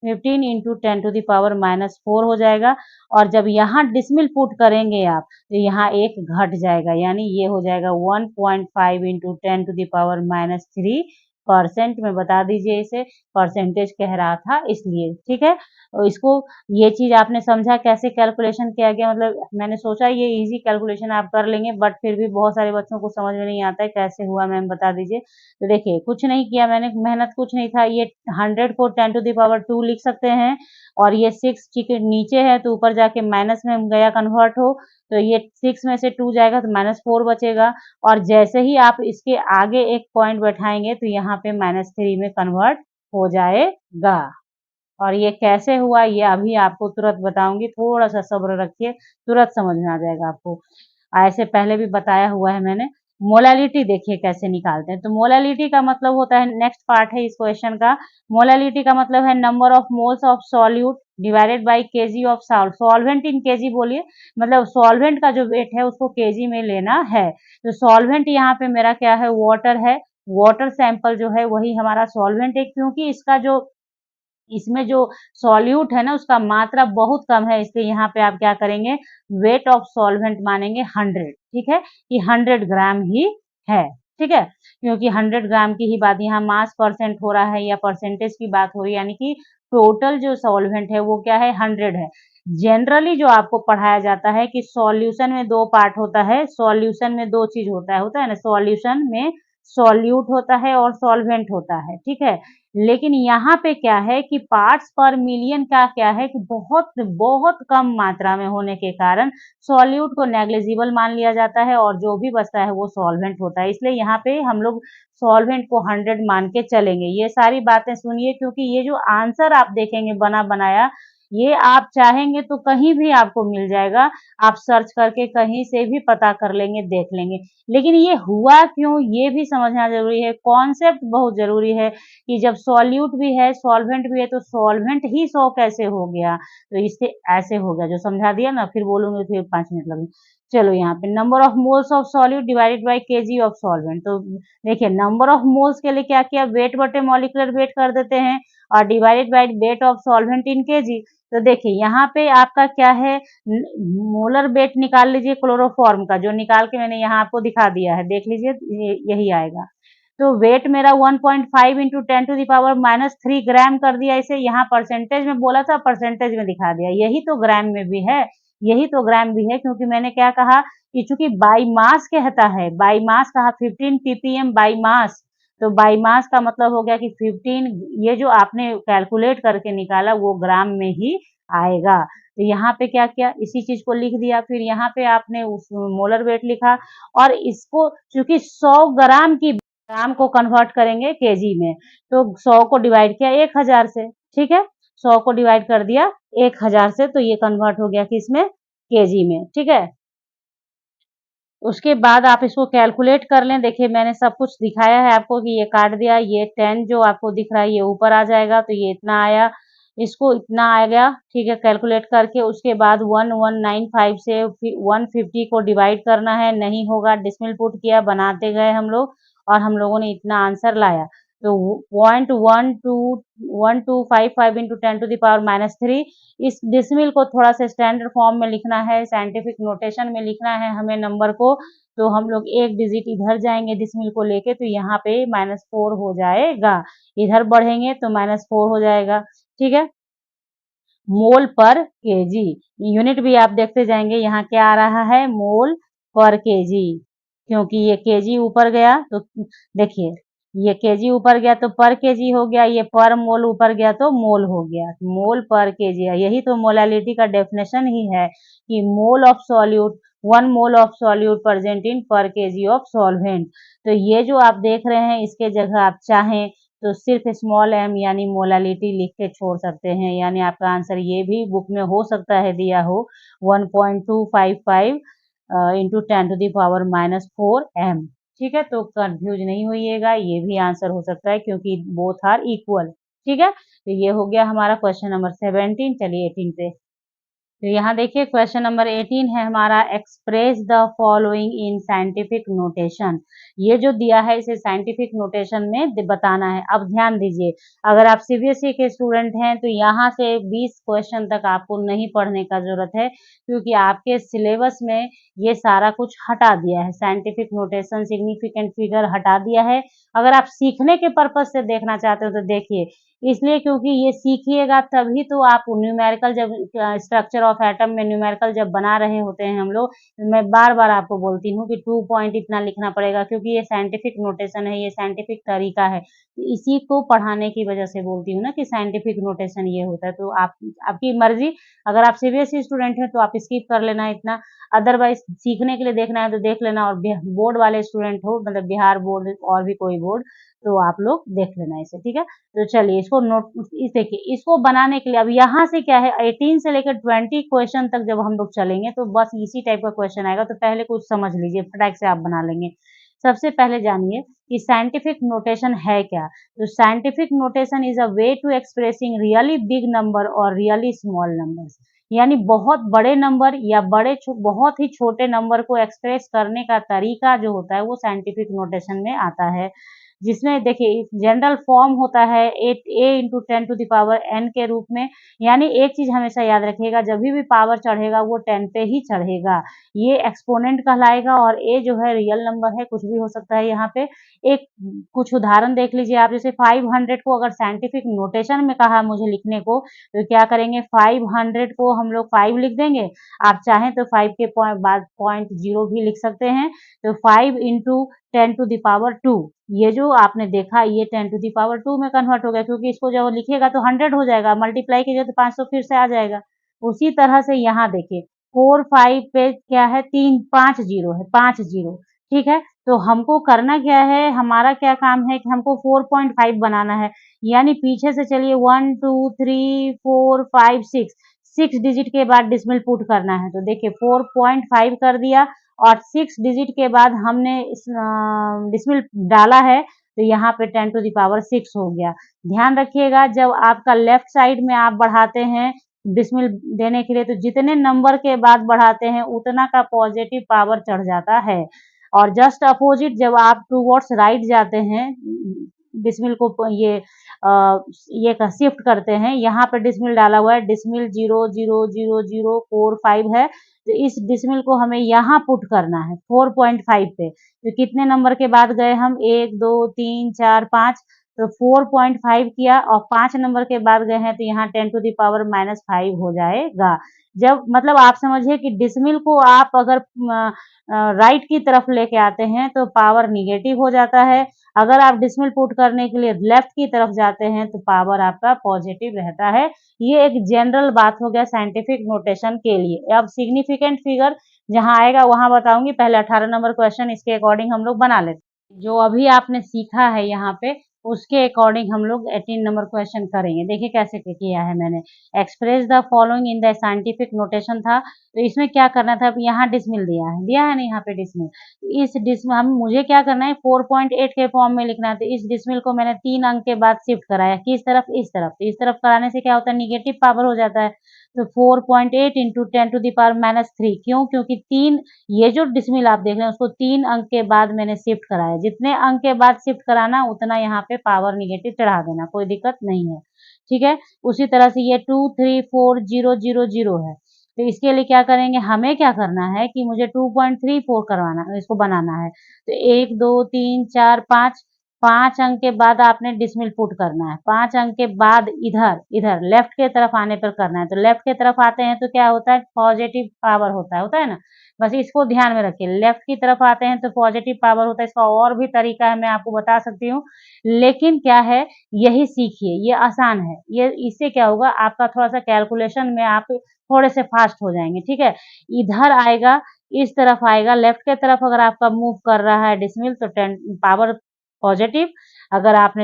15 इंटू 10 टू दी पावर -4 हो जाएगा। और जब यहाँ डिसमिल पुट करेंगे आप तो यहाँ एक घट जाएगा, यानी ये हो जाएगा 1.5 into 10 to the power -3 percent में बता दीजिए, इसे परसेंटेज कह रहा था इसलिए। ठीक है, और इसको ये चीज आपने समझा कैसे कैलकुलेशन किया गया, मतलब मैंने सोचा ये इजी कैलकुलेशन आप कर लेंगे, बट फिर भी बहुत सारे बच्चों को समझ में नहीं आता है कैसे हुआ, मैम बता दीजिए। तो देखिए कुछ नहीं किया मैंने, मेहनत कुछ नहीं था, ये 100 को 10 टू दी पावर 2 लिख सकते हैं और ये 6 ठीक नीचे है तो ऊपर जाके माइनस में गया कन्वर्ट हो, तो ये 6 में से 2 जाएगा तो -4 बचेगा और जैसे ही आप इसके आगे एक पॉइंट बैठाएंगे तो यहाँ पे -3 में कन्वर्ट हो जाएगा। और ये कैसे हुआ ये अभी आपको तुरंत बताऊंगी, थोड़ा सा सब्र रखिए, तुरंत समझ में आ जाएगा आपको। ऐसे पहले भी बताया हुआ है मैंने। मोलालिटी देखिए कैसे निकालते हैं, तो मोलालिटी का मतलब होता है, नेक्स्ट पार्ट है इस क्वेश्चन का। मोलालिटी का मतलब है number of moles of solute divided by KG of salt. Solvent in KG बोलिए, मतलब सॉल्वेंट का जो वेट है उसको केजी में लेना है। तो सॉल्वेंट यहाँ पे मेरा क्या है, वाटर है, वाटर सैंपल जो है वही हमारा सॉल्वेंट है, क्योंकि इसका जो इसमें जो सॉल्यूट है ना उसका मात्रा बहुत कम है, इसलिए यहाँ पे आप क्या करेंगे, वेट ऑफ सॉल्वेंट मानेंगे 100, ठीक है, कि 100 ग्राम ही है, ठीक है, क्योंकि 100 ग्राम की ही बात, यहाँ मास परसेंट हो रहा है या परसेंटेज की बात हो रही है, यानी कि टोटल जो सॉल्वेंट है वो क्या है, 100 है। जनरली जो आपको पढ़ाया जाता है कि सॉल्यूशन में दो पार्ट होता है, सॉल्यूशन में दो चीज होता है ना, सॉल्यूशन में सॉल्यूट होता है और सॉल्वेंट होता है, ठीक है। लेकिन यहाँ पे क्या है कि पार्ट्स पर मिलियन का क्या है कि बहुत बहुत कम मात्रा में होने के कारण सॉल्यूट को नेग्लिजिबल मान लिया जाता है और जो भी बचता है वो सॉल्वेंट होता है, इसलिए यहाँ पे हम लोग सॉल्वेंट को 100 मान के चलेंगे। ये सारी बातें सुनिए, क्योंकि ये जो आंसर आप देखेंगे बना बनाया, ये आप चाहेंगे तो कहीं भी आपको मिल जाएगा, आप सर्च करके कहीं से भी पता कर लेंगे, देख लेंगे। लेकिन ये हुआ क्यों, ये भी समझना जरूरी है, कॉन्सेप्ट बहुत जरूरी है कि जब सॉल्यूट भी है सॉल्वेंट भी है तो सॉल्वेंट ही 100 कैसे हो गया, तो इससे ऐसे हो गया, जो समझा दिया ना, फिर बोलूंगी फिर 5 मिनट लगेंगे। चलो यहाँ पे number of moles of solute divided by KG of solvent, तो देखिए नंबर ऑफ मोल्स के लिए क्या किया, वेट बटे मॉलिक्यूलर वेट कर देते हैं और divided by weight of solvent in KG. तो देखिए यहाँ पे आपका क्या है, मोलर वेट निकाल लीजिए क्लोरोफॉर्म का, जो निकाल के मैंने यहाँ आपको दिखा दिया है, देख लीजिए यही आएगा। तो वेट मेरा 1.5 इंटू 10⁻³ ग्राम कर दिया इसे, यहाँ परसेंटेज में बोला था, परसेंटेज में दिखा दिया, यही तो ग्राम में भी है, यही तो ग्राम भी है, क्योंकि मैंने क्या कहा कि चूंकि बाई मास कहता है, बाई मास कहा 15 ppm बाई मास, तो बाई मास का मतलब हो गया कि 15, ये जो आपने कैलकुलेट करके निकाला वो ग्राम में ही आएगा। तो यहाँ पे क्या किया, इसी चीज को लिख दिया, फिर यहाँ पे आपने उस मोलर वेट लिखा और इसको चूंकि 100 ग्राम की, ग्राम को कन्वर्ट करेंगे केजी में, तो 100 को डिवाइड किया 1000 से, ठीक है, 100 को डिवाइड कर दिया 1000 से, तो ये कन्वर्ट हो गया किसमें, केजी में, ठीक है। उसके बाद आप इसको कैलकुलेट कर लें, देखिए मैंने सब कुछ दिखाया है आपको कि ये काट दिया, ये 10 जो आपको दिख रहा है ये ऊपर आ जाएगा, तो ये इतना आया, इसको इतना आ गया, ठीक है, कैलकुलेट करके उसके बाद 1195 से 150 को डिवाइड करना है, नहीं होगा, डिसमिल पुट किया, बनाते गए हम लोग और हम लोगों ने इतना आंसर लाया। तो 0.1255 इंटू 10⁻³ इस डिसमिल को थोड़ा सा स्टैंडर्ड फॉर्म में लिखना है, साइंटिफिक नोटेशन में लिखना है हमें नंबर को, तो हम लोग एक डिजिट इधर जाएंगे डिसमिल को लेके, तो यहाँ पे -4 हो जाएगा, इधर बढ़ेंगे तो -4 हो जाएगा, ठीक है। मोल पर केजी, यूनिट भी आप देखते जाएंगे, यहाँ क्या आ रहा है, मोल पर केजी, क्योंकि ये केजी ऊपर गया तो देखिए, ये केजी ऊपर गया तो पर केजी हो गया, ये पर मोल ऊपर गया तो मोल हो गया, मोल पर केजी, यही तो मोलालिटी का डेफिनेशन ही है कि mole of solute, 1 mole of solute present in पर केजी ऑफ सॉल्वेंट। तो ये जो आप देख रहे हैं इसके जगह आप चाहें तो सिर्फ स्मॉल m यानी मोलालिटी लिख के छोड़ सकते हैं, यानी आपका आंसर ये भी बुक में हो सकता है दिया हो 1.255 इंटू 10⁻⁻4 m, ठीक है, तो कंफ्यूज नहीं होइएगा, ये भी आंसर हो सकता है क्योंकि बोथ आर इक्वल, ठीक है। तो ये हो गया हमारा क्वेश्चन नंबर 17। चलिए 18 पे, तो यहाँ देखिए क्वेश्चन नंबर 18 है हमारा, express the following in scientific notation. ये जो दिया है इसे साइंटिफिक नोटेशन में बताना है। अब ध्यान दीजिए, अगर आप सीबीएसई के स्टूडेंट हैं तो यहाँ से 20 क्वेश्चन तक आपको नहीं पढ़ने का जरूरत है, क्योंकि आपके सिलेबस में ये सारा कुछ हटा दिया है, साइंटिफिक नोटेशन, सिग्निफिकेंट फिगर हटा दिया है। अगर आप सीखने के पर्पज से देखना चाहते हो तो देखिए, इसलिए क्योंकि ये सीखिएगा तभी तो आप न्यूमेरिकल, जब स्ट्रक्चर ऑफ एटम में न्यूमेरिकल जब बना रहे होते हैं हम लोग, मैं बार बार आपको बोलती हूँ कि 2 पॉइंट इतना लिखना पड़ेगा, क्योंकि ये साइंटिफिक नोटेशन है, ये साइंटिफिक तरीका है, तो इसी को पढ़ाने की वजह से बोलती हूँ ना कि साइंटिफिक नोटेशन ये होता है। तो आप, आपकी मर्जी, अगर आप सीबीएसई स्टूडेंट हैं तो आप स्किप कर लेना इतना, अदरवाइज सीखने के लिए देखना है तो देख लेना, और बोर्ड वाले स्टूडेंट हो, मतलब बिहार बोर्ड और भी कोई बोर्ड, तो आप लोग देख लेना इसे, ठीक है। तो चलिए इसको नोट, इस देखिए इसको बनाने के लिए अब यहाँ से क्या है, 18 से लेकर 20 क्वेश्चन तक जब हम लोग चलेंगे तो बस इसी टाइप का क्वेश्चन आएगा, तो पहले कुछ समझ लीजिए, फटाक से आप बना लेंगे। सबसे पहले जानिए कि साइंटिफिक नोटेशन है क्या। तो scientific notation is a way to expressing really big number और रियली स्मॉल नंबर्स, यानी बहुत बड़े नंबर या बहुत ही छोटे नंबर को एक्सप्रेस करने का तरीका जो होता है वो साइंटिफिक नोटेशन में आता है। जिसमें देखिए जनरल फॉर्म होता है a इंटू 10⁻n के रूप में। यानी एक चीज हमेशा याद रखिएगा, जब भी पावर चढ़ेगा वो 10 पे ही चढ़ेगा, ये एक्सपोनेंट कहलाएगा। और a जो है रियल नंबर है, कुछ भी हो सकता है। यहाँ पे एक कुछ उदाहरण देख लीजिए आप, जैसे 500 को अगर साइंटिफिक नोटेशन में कहा मुझे लिखने को, तो क्या करेंगे, 500 को हम लोग 5 लिख देंगे। आप चाहें तो 5 के बाद पॉइंट 0 भी लिख सकते हैं। तो 5 इंटू 10⁻2, ये जो आपने देखा ये 10⁻2 में कन्वर्ट हो गया, क्योंकि इसको जब लिखेगा तो 100 हो जाएगा, मल्टीप्लाई कीजिए तो 500 फिर से आ जाएगा। उसी तरह से यहाँ देखिए 4 5 पे क्या है, 5 जीरो है, 5 जीरो। ठीक है, तो हमको करना क्या है, हमारा क्या काम है कि हमको 4.5 बनाना है। यानी पीछे से चलिए 1 2 3 4 5 6 डिजिट के बाद डिसमिल पुट करना है। तो देखिए 4.5 कर दिया और 6 डिजिट के बाद हमने इस डिसमिल डाला है, तो यहाँ पे 10⁻6 हो गया। ध्यान रखिएगा, जब आपका लेफ्ट साइड में आप बढ़ाते हैं डिसमिल देने के लिए, तो जितने नंबर के बाद बढ़ाते हैं उतना का पॉजिटिव पावर चढ़ जाता है। और जस्ट अपोजिट जब आप टूवर्ड्स राइट जाते हैं, डिसमिल को ये शिफ्ट करते हैं, यहाँ पे डिसमिल डाला हुआ है, डिसमिल 0 0 0 0 4 5 है, तो इस डिसमिल को हमें यहाँ पुट करना है 4.5 पे। तो कितने नंबर के बाद गए हम, 1 2 3 4 5, तो 4.5 किया और 5 नंबर के बाद गए हैं, तो यहाँ 10⁻⁻5 हो जाएगा। जब मतलब आप समझिए कि डिसमिल को आप अगर राइट की तरफ लेके आते हैं तो पावर निगेटिव हो जाता है, अगर आप डिसमिल पुट करने के लिए लेफ्ट की तरफ जाते हैं तो पावर आपका पॉजिटिव रहता है। ये एक जनरल बात हो गया साइंटिफिक नोटेशन के लिए। अब सिग्निफिकेंट फिगर जहां आएगा वहां बताऊंगी, पहले 18 नंबर क्वेश्चन इसके अकॉर्डिंग हम लोग बना लेते हैं। जो अभी आपने सीखा है यहाँ पे उसके अकॉर्डिंग हम लोग 18 नंबर क्वेश्चन करेंगे। देखिए कैसे किया है मैंने, express the following in the scientific notation था, तो इसमें क्या करना था, अब यहाँ डिसमिल दिया है ना, यहाँ पे डिसमिल, इस डिसमिल हम मुझे क्या करना है 4.8 के फॉर्म में लिखना है। तो इस डिसमिल को मैंने 3 अंक के बाद शिफ्ट कराया, किस तरफ, इस तरफ। तो इस तरफ कराने से क्या होता है, निगेटिव पावर हो जाता है। तो 4.8 इंटू 10⁻³ क्यों, क्योंकि 3, ये जो डिसमिल आप देख रहे हैं उसको 3 अंक के बाद मैंने शिफ्ट कराया, जितने अंक के बाद शिफ्ट कराना उतना यहाँ पे पावर निगेटिव चढ़ा देना, कोई दिक्कत नहीं है। ठीक है, उसी तरह से ये 2 3 4 0 0 0 है, तो इसके लिए क्या करेंगे, हमें क्या करना है कि मुझे 2.34 करवाना, इसको बनाना है। तो 1 2 3 4 5, 5 अंक के बाद आपने डिसमिल पुट करना है। 5 अंक के बाद इधर इधर लेफ्ट के तरफ आने पर करना है। तो लेफ्ट के तरफ आते हैं तो क्या होता है, पॉजिटिव पावर होता है ना, बस इसको ध्यान में रखिए। लेफ्ट की तरफ आते हैं तो पॉजिटिव पावर होता है। इसका और भी तरीका है, मैं आपको बता सकती हूँ, लेकिन क्या है, यही सीखिए, ये आसान है। ये इससे क्या होगा, आपका थोड़ा सा कैलकुलेशन में आप थोड़े से फास्ट हो जाएंगे। ठीक है, इधर आएगा, इस तरफ आएगा, लेफ्ट के तरफ अगर आपका मूव कर रहा है डिसमिल तो 10 पावर पॉजिटिव, अगर आपने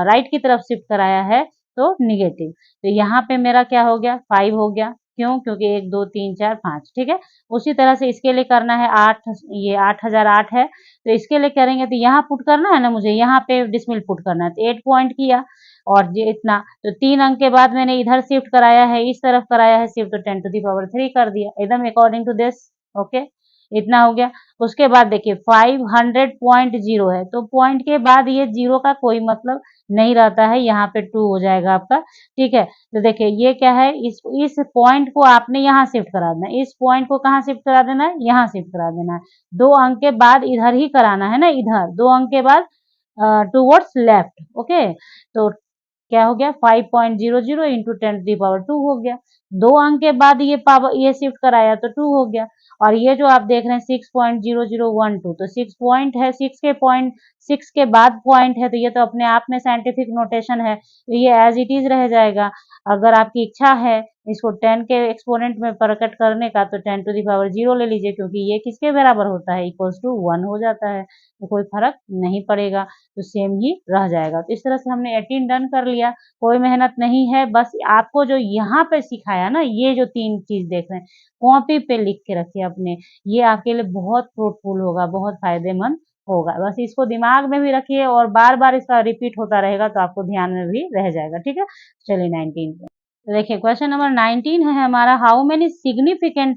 राइट की तरफ शिफ्ट कराया है तो निगेटिव। तो यहाँ पे मेरा क्या हो गया, 5 हो गया। क्यों, क्योंकि 1 2 3 4 5। ठीक है, उसी तरह से इसके लिए करना है 8, ये 8008 है, तो इसके लिए करेंगे तो यहाँ पुट करना है ना, मुझे यहाँ पे डिसमिल पुट करना है, तो 8 पॉइंट किया और ये इतना, तो 3 अंक के बाद मैंने इधर शिफ्ट कराया है, इस तरफ कराया है शिफ्ट, तो 10⁻³ कर दिया, एकदम अकॉर्डिंग टू दिस। ओके, इतना हो गया। उसके बाद देखिए 500.0 है, तो पॉइंट के बाद ये 0 का कोई मतलब नहीं रहता है, यहाँ पे 2 हो जाएगा आपका। ठीक है, तो देखिए ये क्या है, इस पॉइंट को आपने यहाँ शिफ्ट करा देना है, इस पॉइंट को कहाँ शिफ्ट करा देना है, यहाँ शिफ्ट करा देना है। 2 अंक के बाद इधर ही कराना है ना, इधर 2 अंक के बाद टूवर्ड्स लेफ्ट। ओके, तो क्या हो गया, 5.00 इंटू 10⁻² हो गया। 2 अंक के बाद ये पावर, ये शिफ्ट कराया तो 2 हो गया। और ये जो आप देख रहे हैं 6.0012, तो 6 पॉइंट है, 6 के बाद पॉइंट है, तो ये तो अपने आप में साइंटिफिक नोटेशन है, तो ये एज इट इज रह जाएगा। अगर आपकी इच्छा है इसको 10 के एक्सपोनेंट में प्रकट करने का, तो 10⁻0 ले लीजिए, क्योंकि ये किसके बराबर होता है, इक्वल्स टू 1 हो जाता है, तो कोई फर्क नहीं पड़ेगा, तो सेम ही रह जाएगा। तो इस तरह से हमने 18 डन कर लिया, कोई मेहनत नहीं है, बस आपको जो यहाँ पे सिखाया ना, ये जो 3 चीज देख रहे हैं, कॉपी पे लिख के रखिए अपने, ये आपके लिए बहुत फ्रूटफुल होगा, बहुत फायदेमंद होगा। बस इसको दिमाग में भी रखिए और बार बार इसका रिपीट होता रहेगा तो आपको ध्यान में भी रह जाएगा। ठीक है, चलिए 19 पे तो देखिए, क्वेश्चन नंबर 19 है हमारा, how many significant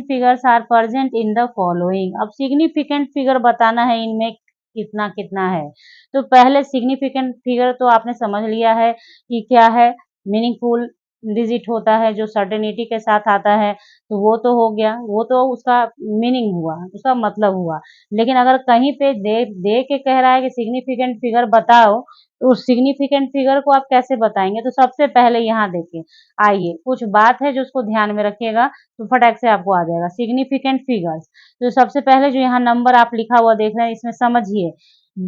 figures are present in the following. अब सिग्निफिकेंट फिगर बताना है इनमें कितना कितना है। तो पहले सिग्निफिकेंट फिगर तो आपने समझ लिया है कि क्या है, मीनिंगफुल डिजिट होता है जो सर्टेनिटी के साथ आता है, तो वो तो हो गया, वो तो उसका मीनिंग हुआ, उसका मतलब हुआ। लेकिन अगर कहीं पे दे दे के कह रहा है कि सिग्निफिकेंट फिगर बताओ, तो उस सिग्निफिकेंट फिगर को आप कैसे बताएंगे? तो सबसे पहले यहाँ देखिए, आइए कुछ बात है जो उसको ध्यान में रखिएगा, तो फटाक से आपको आ जाएगा सिग्निफिकेंट फिगर्स। तो सबसे पहले जो यहाँ नंबर आप लिखा हुआ देख रहे हैं, इसमें समझिए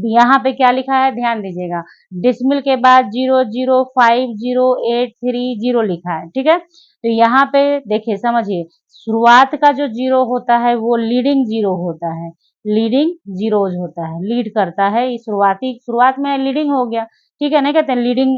यहाँ पे क्या लिखा है, ध्यान दीजिएगा। डिसमिल के बाद 0050830 लिखा है, ठीक है। तो यहाँ पे देखिए, समझिए, शुरुआत का जो जीरो होता है वो लीडिंग जीरो होता है, लीडिंग जीरोज होता है, लीड करता है। ये शुरुआत में लीडिंग हो गया, ठीक है। नहीं कहते हैं लीडिंग,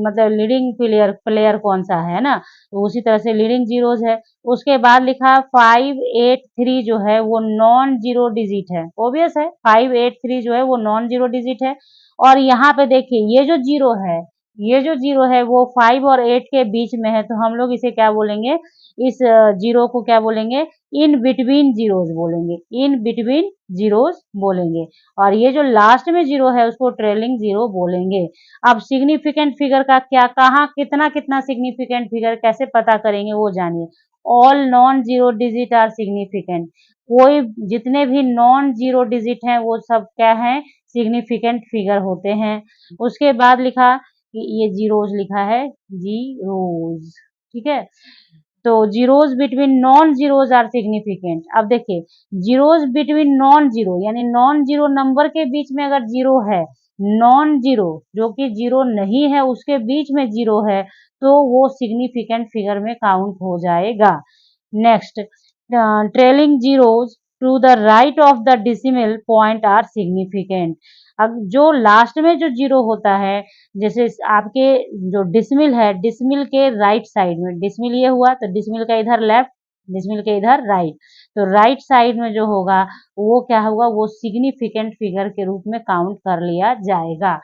मतलब लीडिंग प्लेयर प्लेयर कौन सा है ना, तो उसी तरह से लीडिंग जीरोज है। उसके बाद लिखा 583 जो है वो नॉन जीरो डिजिट है, ओबियस है, 583 जो है वो नॉन जीरो डिजिट है। और यहाँ पे देखिए ये जो जीरो है, ये जो जीरो है वो 5 और 8 के बीच में है, तो हम लोग इसे क्या बोलेंगे, इस जीरो को क्या बोलेंगे, इन बिटवीन जीरोज बोलेंगे, इन बिटवीन जीरोज बोलेंगे। और ये जो लास्ट में जीरो है उसको ट्रेलिंग जीरो बोलेंगे। अब सिग्निफिकेंट फिगर का क्या, कहाँ कितना कितना सिग्निफिकेंट फिगर कैसे पता करेंगे वो जानिए। All non zero digit are significant, कोई जितने भी नॉन जीरो डिजिट हैं वो सब क्या हैं, सिग्निफिकेंट फिगर होते हैं। उसके बाद लिखा कि ये जीरोज लिखा है, जीरोज, ठीक है। तो zeros between non zeros are significant. अब देखिए, जीरोज बिटवीन नॉन जीरो यानी नॉन जीरो नंबर के बीच में अगर जीरो है, नॉन जीरो जो कि जीरो नहीं है उसके बीच में जीरो है, तो वो सिग्निफिकेंट फिगर में काउंट हो जाएगा। Next, trailing zeros to the right of the decimal point are significant. अब जो लास्ट में जो जीरो होता है, जैसे आपके जो डिसमिल है, डिसमिल के राइट साइड में, डिसमिल ये हुआ तो डिसमिल का इधर लेफ्ट, डिसमिल के इधर राइट, तो राइट साइड में जो होगा वो क्या होगा, वो सिग्निफिकेंट फिगर के रूप में काउंट कर लिया जाएगा।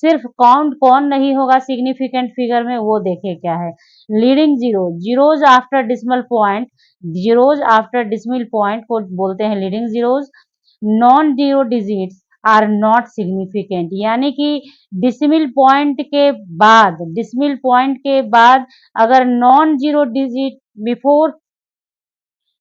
सिर्फ काउंट कौन नहीं होगा सिग्निफिकेंट फिगर में, वो देखे क्या है, leading zero, zeros after decimal point, zeros after decimal point को बोलते हैं leading zeros. Non zero digits are not significant, यानी कि डिसमिल पॉइंट के बाद, डिसमिल पॉइंट के बाद अगर नॉन जीरो डिजिट बिफोर,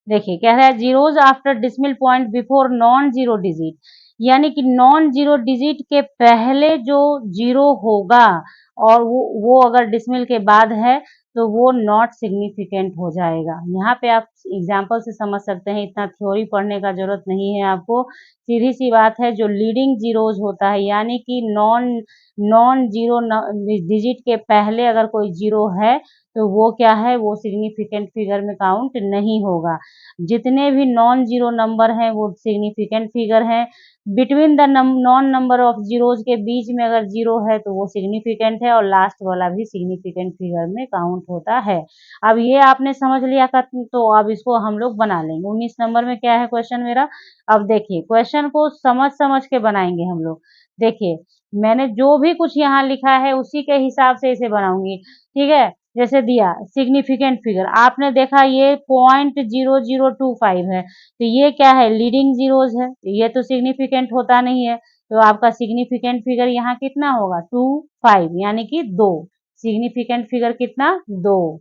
देखिए कह रहा है zeros after decimal point before non zero digit, यानी कि नॉन जीरो डिजिट के पहले जो जीरो होगा और वो अगर डिसमिल के बाद है तो वो नॉट सिग्निफिकेंट हो जाएगा। यहाँ पे आप एग्जाम्पल से समझ सकते हैं, इतना थ्योरी पढ़ने का जरूरत नहीं है आपको, सीधी सी बात है। जो लीडिंग जीरोज होता है यानी कि नॉन नॉन जीरो डिजिट के पहले अगर कोई जीरो है तो वो क्या है, वो सिग्निफिकेंट फिगर में काउंट नहीं होगा। जितने भी नॉन जीरो नंबर हैं वो सिग्निफिकेंट फिगर हैं। Between the non number of zeros के बीच में अगर जीरो है तो वो सिग्निफिकेंट है, और लास्ट वाला भी सिग्निफिकेंट फिगर में काउंट होता है। अब ये आपने समझ लिया का, तो अब इसको हम लोग बना लेंगे। 19 नंबर में क्या है क्वेश्चन मेरा, अब देखिए क्वेश्चन को समझ समझ के बनाएंगे हम लोग। देखिए मैंने जो भी कुछ यहाँ लिखा है उसी के हिसाब से इसे बनाऊंगी, ठीक है। जैसे दिया सिग्निफिकेंट फिगर, आपने देखा ये 0.0025 है, तो ये क्या है, लीडिंग जीरोज है, ये तो सिग्निफिकेंट होता नहीं है, तो आपका सिग्निफिकेंट फिगर यहाँ कितना होगा, 25, यानी कि 2। सिग्निफिकेंट फिगर कितना, 2।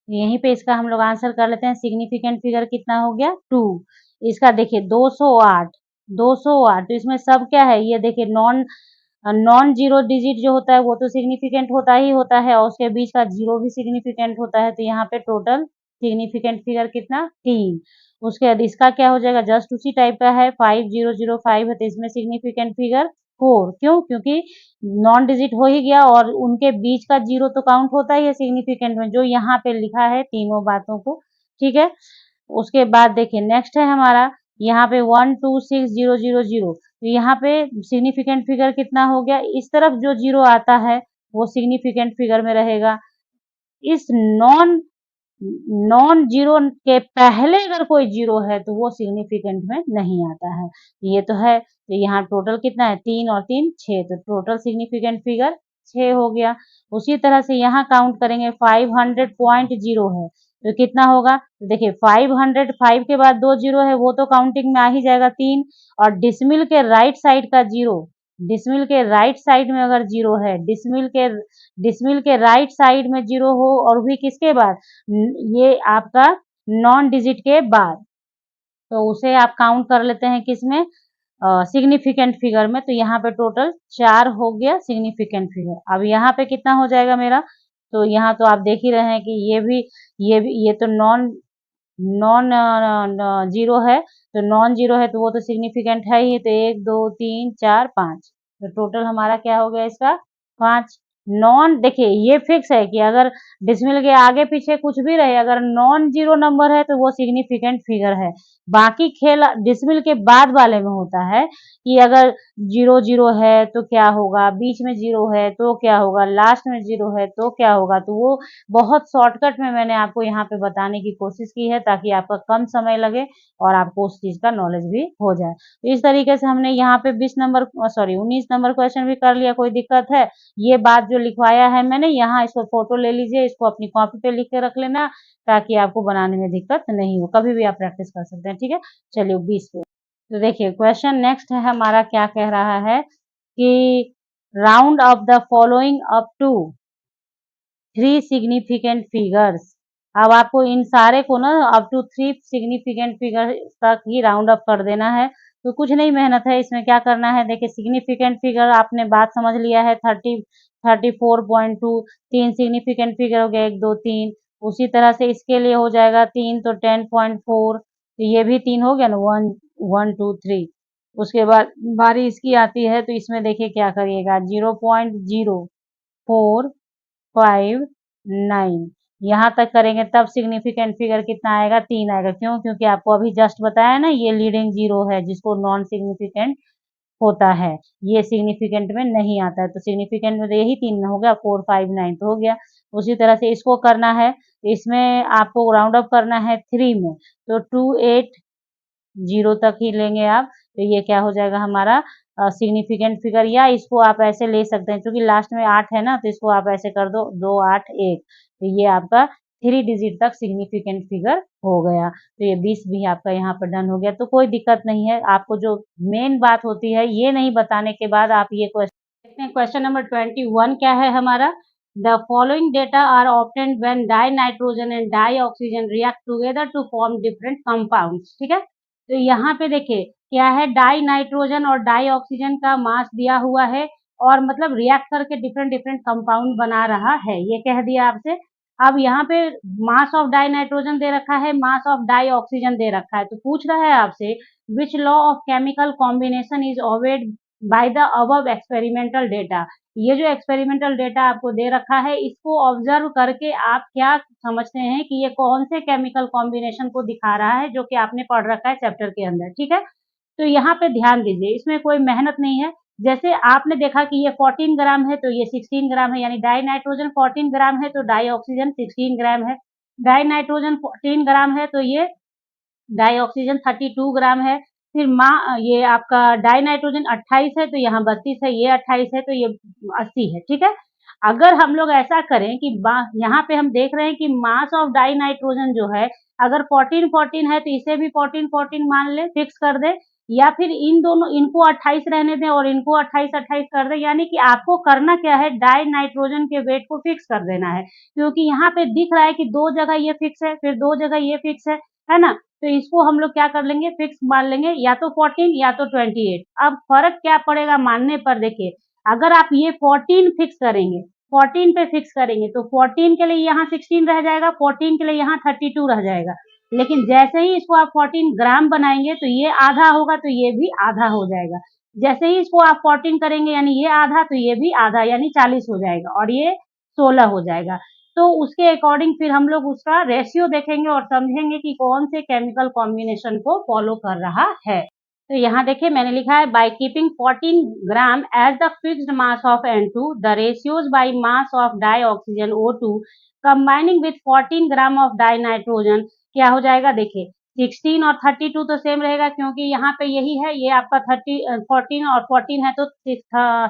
यहीं पे इसका हम लोग आंसर कर लेते हैं, सिग्निफिकेंट फिगर कितना हो गया, 2। इसका देखिए 208, 208, तो इसमें सब क्या है, ये देखिए नॉन नॉन जीरो डिजिट जो होता है वो तो सिग्निफिकेंट होता ही होता है, और उसके बीच का जीरो भी सिग्निफिकेंट होता है, तो यहाँ पे टोटल सिग्निफिकेंट फिगर कितना, 3। उसके बाद इसका क्या हो जाएगा, जस्ट उसी टाइप का है, 5005 है, तो इसमें सिग्निफिकेंट फिगर 4। क्यों, क्योंकि नॉन डिजिट हो ही गया और उनके बीच का जीरो तो काउंट होता ही है सिग्निफिकेंट में, जो यहाँ पे लिखा है तीनों बातों को, ठीक है। उसके बाद देखिए नेक्स्ट है हमारा, यहाँ पे 126000, तो यहाँ पे सिग्निफिकेंट फिगर कितना हो गया, इस तरफ जो जीरो आता है वो सिग्निफिकेंट फिगर में रहेगा। इस नॉन नॉन जीरो के पहले अगर कोई जीरो है तो वो सिग्निफिकेंट में नहीं आता है, ये तो है। तो यहाँ टोटल कितना है, 3 और 3 6, तो टोटल सिग्निफिकेंट फिगर 6 हो गया। उसी तरह से यहाँ काउंट करेंगे, 500.0 है, तो कितना होगा, तो देखिए 505 के बाद 2 जीरो है, वो तो काउंटिंग में आ ही जाएगा 3, और डिसमिल के राइट साइड का जीरो, डिसमिल के राइट साइड में अगर जीरो है, डिसमिल के राइट साइड में जीरो हो और भी किसके बाद, ये आपका नॉन डिजिट के बाद, तो उसे आप काउंट कर लेते हैं किसमें, सिग्निफिकेंट फिगर में। तो यहाँ पे टोटल 4 हो गया सिग्निफिकेंट फिगर। अब यहाँ पे कितना हो जाएगा मेरा, तो यहाँ तो आप देख ही रहे हैं कि ये तो नॉन नॉन जीरो है, तो नॉन जीरो है तो वो तो सिग्निफिकेंट है ही, तो 1 2 3 4 5, तो टोटल हमारा क्या हो गया इसका 5। नॉन देखिए ये फिक्स है कि अगर डिसमिल के आगे पीछे कुछ भी रहे, अगर नॉन जीरो नंबर है तो वो सिग्निफिकेंट फिगर है। बाकी खेल डिसमिल के बाद वाले में होता है कि अगर जीरो जीरो है तो क्या होगा, बीच में जीरो है तो क्या होगा, लास्ट में जीरो है तो क्या होगा, तो वो बहुत शॉर्टकट में मैंने आपको यहाँ पे बताने की कोशिश की है ताकि आपका कम समय लगे और आपको उस चीज का नॉलेज भी हो जाए। तो इस तरीके से हमने यहाँ पे 19 नंबर क्वेश्चन भी कर लिया। कोई दिक्कत है, ये बात जो लिखवाया है मैंने यहाँ, इसको फोटो ले लीजिए, इसको अपनी कॉपी पे लिख के रख लेना ताकि आपको बनाने में दिक्कत नहीं हो, कभी भी आप प्रैक्टिस कर सकते हैं। ठीक है, चलिए 20 पे। तो देखिए क्वेश्चन नेक्स्ट है हमारा, क्या कह रहा है कि round off the following up to 3 significant figures. अब आपको इन सारे को ना अप टू 3 सिग्निफिकेंट फिगर तक ही राउंड अप कर देना है। तो कुछ नहीं मेहनत है, इसमें क्या करना है, देखिए सिग्निफिकेंट फिगर आपने बात समझ लिया है, 34.2, 3 सिग्निफिकेंट फिगर हो गया, 1 2 3। उसी तरह से इसके लिए हो जाएगा 3 तो 10.4, तो ये भी 3 हो गया ना, 1 1 2 3। उसके बाद बारी इसकी आती है, तो इसमें देखिए क्या करिएगा, 0.05 9 यहाँ तक करेंगे तब सिग्निफिकेंट फिगर कितना आएगा, 3 आएगा। क्यों, क्योंकि आपको अभी जस्ट बताया ना, ये लीडिंग जीरो है जिसको नॉन सिग्निफिकेंट होता है, ये सिग्निफिकेंट में नहीं आता है। तो सिग्निफिकेंट में तो यही 3 हो गया, 4 5 9 तो हो गया। उसी तरह से इसको करना है, इसमें आपको राउंड अप करना है 3 में, तो 2 8 0 तक ही लेंगे आप, तो ये क्या हो जाएगा हमारा सिग्निफिकेंट फिगर। या इसको आप ऐसे ले सकते हैं, क्योंकि लास्ट में 8 है ना, तो इसको आप ऐसे कर दो 2 8 1, तो ये आपका 3 डिजिट तक सिग्निफिकेंट फिगर हो गया। तो ये 20 भी आपका यहाँ पर डन हो गया। तो कोई दिक्कत नहीं है, आपको जो मेन बात होती है ये नहीं बताने के बाद आप ये क्वेश्चन देखते हैं। क्वेश्चन नंबर 21 क्या है हमारा, the following data are obtained when dinitrogen and dinitrogen react together to form different compounds. ठीक है, तो यहाँ पे देखिए क्या है, डाई नाइट्रोजन और डाई ऑक्सीजन का मास दिया हुआ है और मतलब रिएक्ट करके डिफरेंट डिफरेंट कंपाउंड बना रहा है, ये कह दिया आपसे। अब यहाँ पे मास ऑफ डाई नाइट्रोजन दे रखा है, मास ऑफ डाई ऑक्सीजन दे रखा है, तो पूछ रहा है आपसे which law of chemical combination is obeyed by the above experimental data. ये जो एक्सपेरिमेंटल डेटा आपको दे रखा है, इसको ऑब्जर्व करके आप क्या समझते हैं कि ये कौन से केमिकल कॉम्बिनेशन को दिखा रहा है, जो कि आपने पढ़ रखा है चैप्टर के अंदर। ठीक है, तो यहाँ पे ध्यान दीजिए, इसमें कोई मेहनत नहीं है। जैसे आपने देखा कि ये 14 ग्राम है तो ये 16 ग्राम है, यानी डाई नाइट्रोजन 14 ग्राम है तो डाई ऑक्सीजन 16 ग्राम है। डाई नाइट्रोजन 14 ग्राम है तो ये डाई ऑक्सीजन 32 ग्राम है। फिर ये आपका डाई नाइट्रोजन 28 है तो यहाँ 32 है, ये 28 है तो ये 80 है। ठीक है, अगर हम लोग ऐसा करें कि यहाँ पे हम देख रहे हैं कि मास ऑफ डाई नाइट्रोजन जो है, अगर 14 14 है तो इसे भी 14 14 मान ले, फिक्स कर दे, या फिर इन दोनों इनको 28 रहने दें और इनको 28 28 कर दे। यानी कि आपको करना क्या है, डाई नाइट्रोजन के वेट को फिक्स कर देना है, क्योंकि यहाँ पे दिख रहा है कि 2 जगह ये फिक्स है, फिर 2 जगह ये फिक्स है ना, तो इसको हम लोग क्या कर लेंगे, फिक्स मान लेंगे, या तो 14 या तो 28। अब फर्क क्या पड़ेगा मानने पर, देखिए अगर आप ये 14 फिक्स करेंगे, 14 पे फिक्स करेंगे तो 14 के लिए यहाँ 16 रह जाएगा, 14 के लिए यहाँ 32 रह जाएगा। लेकिन जैसे ही इसको आप 14 ग्राम बनाएंगे तो ये आधा होगा, तो ये भी आधा हो जाएगा। जैसे ही इसको आप 14 करेंगे यानी ये आधा, तो ये भी आधा यानी 40 हो जाएगा, और ये 16 हो जाएगा। तो उसके अकॉर्डिंग फिर हम लोग उसका रेशियो देखेंगे और समझेंगे कि कौन से केमिकल कॉम्बिनेशन को फॉलो कर रहा है। तो यहाँ देखिए मैंने लिखा है, by keeping 14 gram as the fixed mass of N2, the ratios by mass of dioxygen O2 combining with 14 gram of dinitrogen क्या हो जाएगा, देखिए 16 और 32 तो सेम रहेगा, क्योंकि यहाँ पे यही है, ये आपका 14 और 14 है तो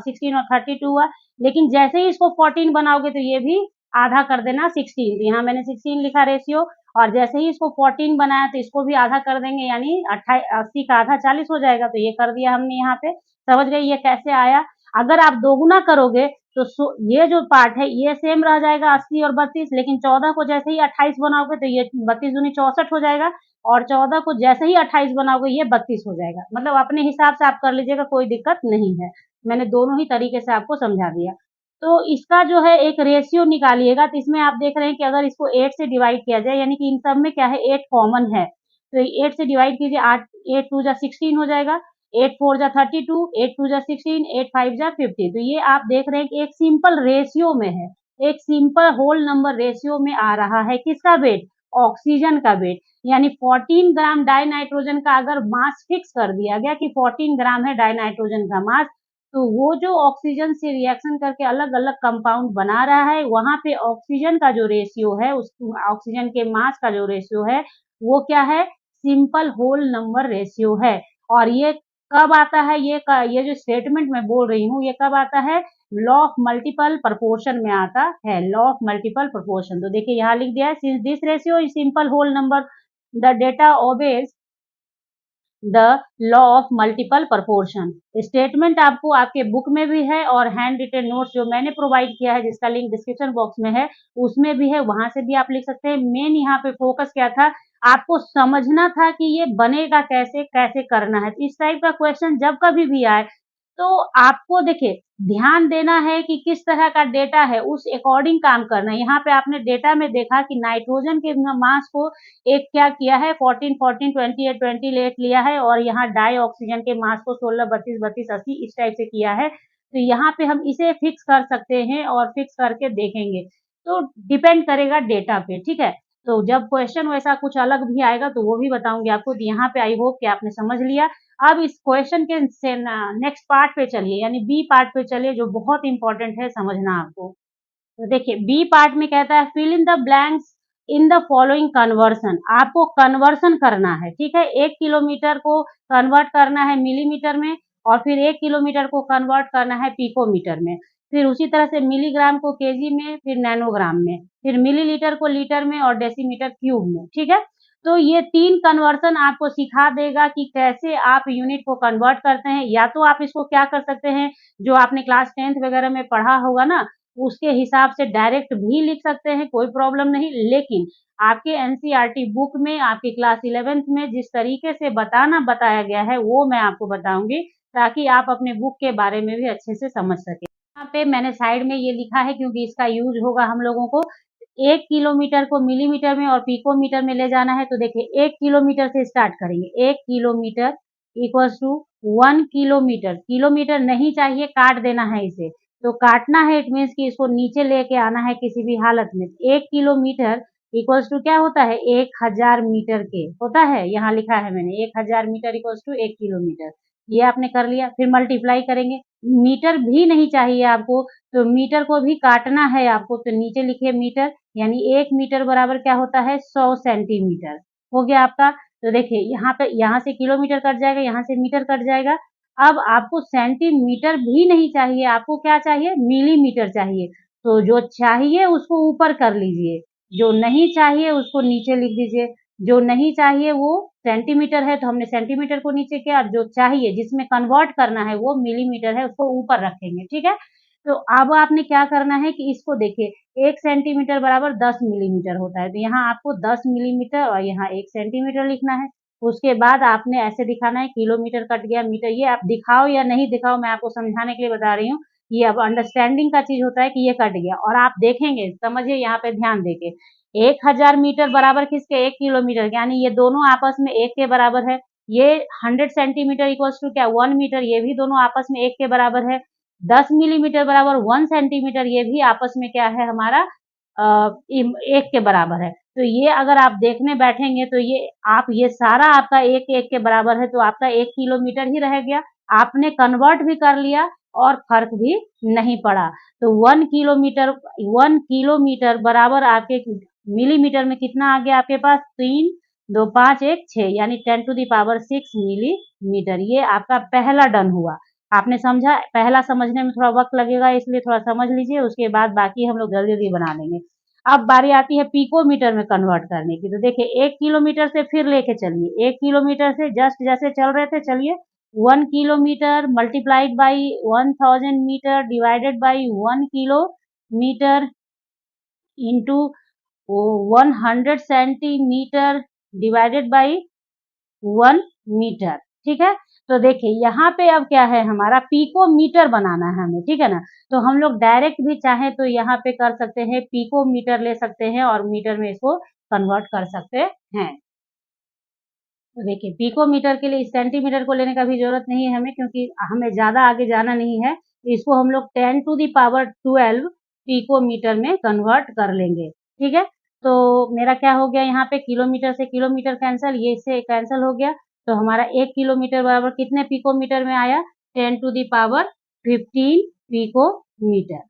16 और 32 हुआ। लेकिन जैसे ही इसको 14 बनाओगे तो ये भी आधा कर देना 16, तो यहाँ मैंने 16 लिखा रेशियो, और जैसे ही इसको 14 बनाया तो इसको भी आधा कर देंगे, यानी 80 का आधा 40 हो जाएगा। तो ये कर दिया हमने यहाँ पे, समझ गए ये कैसे आया। अगर आप दोगुना करोगे तो ये जो पार्ट है ये सेम रह जाएगा 80 और 32, लेकिन 14 को जैसे ही 28 बनाओगे तो ये 32 दूनी 64 हो जाएगा, और 14 को जैसे ही 28 बनाओगे ये 32 हो जाएगा। मतलब अपने हिसाब से आप कर लीजिएगा, कोई दिक्कत नहीं है। मैंने दोनों ही तरीके से आपको समझा दिया। तो इसका जो है एक रेशियो निकालिएगा, तो इसमें आप देख रहे हैं कि अगर इसको 8 से डिवाइड किया जाए, यानी कि इन सब में क्या है 8 कॉमन है, तो 8 से डिवाइड कीजिए, 8 2 जा 16 हो जाएगा, 8 4 जा 32, 8 2 जा 16, 8 5 जा 50। तो ये आप देख रहे हैं कि एक सिंपल रेशियो में है, एक सिंपल होल नंबर रेशियो में आ रहा है। किसका वेट? ऑक्सीजन का वेट। यानी 14 ग्राम डाई नाइट्रोजन का अगर मास फिक्स कर दिया गया कि 14 ग्राम है डाई नाइट्रोजन का मास, तो वो जो ऑक्सीजन से रिएक्शन करके अलग अलग कंपाउंड बना रहा है, वहां पे ऑक्सीजन का जो रेशियो है, उस ऑक्सीजन के मास का जो रेशियो है वो क्या है? सिंपल होल नंबर रेशियो है। और ये कब आता है? ये जो स्टेटमेंट मैं बोल रही हूँ ये कब आता है? लॉ ऑफ मल्टीपल प्रोपोर्शन में आता है, लॉ ऑफ मल्टीपल प्रोपोर्शन। तो देखिए यहाँ लिख दिया है, since this ratio is simple whole number the data obeys the law of multiple proportion. Statement आपको आपके बुक में भी है, और हैंड रिटन नोट्स जो मैंने प्रोवाइड किया है जिसका लिंक डिस्क्रिप्शन बॉक्स में है उसमें भी है, वहां से भी आप लिख सकते हैं। मेन यहाँ पे फोकस क्या था, आपको समझना था कि ये बनेगा कैसे, कैसे करना है। इस टाइप का क्वेश्चन जब कभी भी आए तो आपको देखिए ध्यान देना है कि किस तरह का डेटा है, उस अकॉर्डिंग काम करना है। यहाँ पे आपने डेटा में देखा कि नाइट्रोजन के मास को एक क्या किया है, 14 14 28 28 लिया है, और यहाँ डाई ऑक्सीजन के मास को 16 32 32 80 इस टाइप से किया है। तो यहाँ पे हम इसे फिक्स कर सकते हैं और फिक्स करके देखेंगे। तो डिपेंड करेगा डेटा पे, ठीक है। तो जब क्वेश्चन वैसा कुछ अलग भी आएगा तो वो भी बताऊंगी आपको। तो यहाँ पे आई होप कि आपने समझ लिया। अब इस क्वेश्चन के नेक्स्ट पार्ट पे चलिए, यानी बी पार्ट पे चलिए, जो बहुत इंपॉर्टेंट है समझना आपको। तो देखिए बी पार्ट में कहता है fill in the blanks in the following conversion. आपको कन्वर्सन करना है, ठीक है। 1 किलोमीटर को कन्वर्ट करना है मिलीमीटर में, और फिर 1 किलोमीटर को कन्वर्ट करना है पिकोमीटर में, फिर उसी तरह से मिलीग्राम को केजी में, फिर नैनोग्राम में, फिर मिलीलीटर को लीटर में, और डेसीमीटर क्यूब में, ठीक है। तो ये 3 कन्वर्सन आपको सिखा देगा कि कैसे आप यूनिट को कन्वर्ट करते हैं। या तो आप इसको क्या कर सकते हैं, जो आपने क्लास 10th वगैरह में पढ़ा होगा ना, उसके हिसाब से डायरेक्ट भी लिख सकते हैं, कोई प्रॉब्लम नहीं। लेकिन आपके एनसीईआरटी बुक में आपकी क्लास 11th में जिस तरीके से बताया गया है वो मैं आपको बताऊंगी, ताकि आप अपने बुक के बारे में भी अच्छे से समझ सके। यहाँ पे मैंने साइड में ये लिखा है क्योंकि इसका यूज होगा हम लोगों को। 1 किलोमीटर को मिलीमीटर में और पिकोमीटर में ले जाना है। तो देखिए 1 किलोमीटर से स्टार्ट करेंगे। 1 kilometre equals to 1 kilometre. Kilometre नहीं चाहिए, काट देना है इसे। तो काटना है, इट मीन्स कि इसको नीचे लेके आना है किसी भी हालत में। 1 किलोमीटर इक्वल्स टू क्या होता है? 1000 मीटर के होता है। यहाँ लिखा है मैंने 1000 मीटर इक्वल्स टू 1 किलोमीटर। ये आपने कर लिया, फिर मल्टीप्लाई करेंगे। मीटर भी नहीं चाहिए आपको, तो मीटर को भी काटना है आपको। तो नीचे लिखिए मीटर, यानी 1 मीटर बराबर क्या होता है? 100 सेंटीमीटर। हो गया आपका। तो देखिए यहाँ पे, यहाँ से किलोमीटर कट जाएगा, यहाँ से मीटर कट जाएगा। अब आपको सेंटीमीटर भी नहीं चाहिए, आपको क्या चाहिए? मिलीमीटर चाहिए। तो जो चाहिए उसको ऊपर कर लीजिए, जो नहीं चाहिए उसको नीचे लिख दीजिए। जो नहीं चाहिए वो सेंटीमीटर है तो हमने सेंटीमीटर को नीचे किया, और जो चाहिए जिसमें कन्वर्ट करना है वो मिलीमीटर है, उसको ऊपर रखेंगे, ठीक है। तो अब आपने क्या करना है कि इसको देखिए 1 सेंटीमीटर बराबर 10 मिलीमीटर होता है। तो यहाँ आपको 10 मिलीमीटर और यहाँ 1 सेंटीमीटर लिखना है। उसके बाद आपने ऐसे दिखाना है, किलोमीटर कट गया, मीटर। ये आप दिखाओ या नहीं दिखाओ, मैं आपको समझाने के लिए बता रही हूँ। ये अब अंडरस्टैंडिंग का चीज होता है कि ये कट गया, और आप देखेंगे, समझिए यहाँ पे ध्यान देके, 1000 मीटर बराबर किसके? 1 किलोमीटर, यानी ये दोनों आपस में 1 के बराबर है। ये 100 सेंटीमीटर इक्वल्स टू क्या? 1 मीटर, ये भी दोनों आपस में 1 के बराबर है। 10 मिलीमीटर बराबर 1 सेंटीमीटर, ये भी आपस में क्या है हमारा? 1 के बराबर है। तो ये अगर आप देखने बैठेंगे तो ये सारा आपका 1 1 के बराबर है, तो आपका 1 किलोमीटर ही रह गया। आपने कन्वर्ट भी कर लिया और फर्क भी नहीं पड़ा। तो 1 किलोमीटर बराबर आपके मिलीमीटर में कितना आ गया आपके पास? 3 2 5 1 6, यानी 10 टू द पावर 6 मिलीमीटर। ये आपका पहला डन हुआ। आपने समझा? पहला समझने में थोड़ा वक्त लगेगा, इसलिए थोड़ा समझ लीजिए, उसके बाद बाकी हम लोग जल्दी जल्दी बना लेंगे। अब बारी आती है पिकोमीटर में कन्वर्ट करने की। तो देखिए 1 किलोमीटर से फिर लेके चलिए, 1 किलोमीटर से जस्ट जैसे चल रहे थे चलिए, 1 kilometre multiplied by 1000 metre divided by 1 kilometre into 100 centimetre divided by 1 metre. ठीक है, तो देखिए यहाँ पे अब क्या है, हमारा पिकोमीटर बनाना है हमें, ठीक है ना। तो हम लोग डायरेक्ट भी चाहे तो यहाँ पे कर सकते हैं, पिकोमीटर ले सकते हैं और मीटर में इसको कन्वर्ट कर सकते हैं। तो देखिए पिकोमीटर के लिए सेंटीमीटर को लेने का भी जरूरत नहीं है हमें, क्योंकि हमें ज्यादा आगे जाना नहीं है। इसको हम लोग 10 टू दी पावर 12 पिकोमीटर में कन्वर्ट कर लेंगे। ठीक है, तो मेरा क्या हो गया, यहाँ पे किलोमीटर से किलोमीटर कैंसिल, ये इससे कैंसिल हो गया। तो हमारा 1 किलोमीटर बराबर कितने पिकोमीटर में आया, 10 to the power 15 picometre.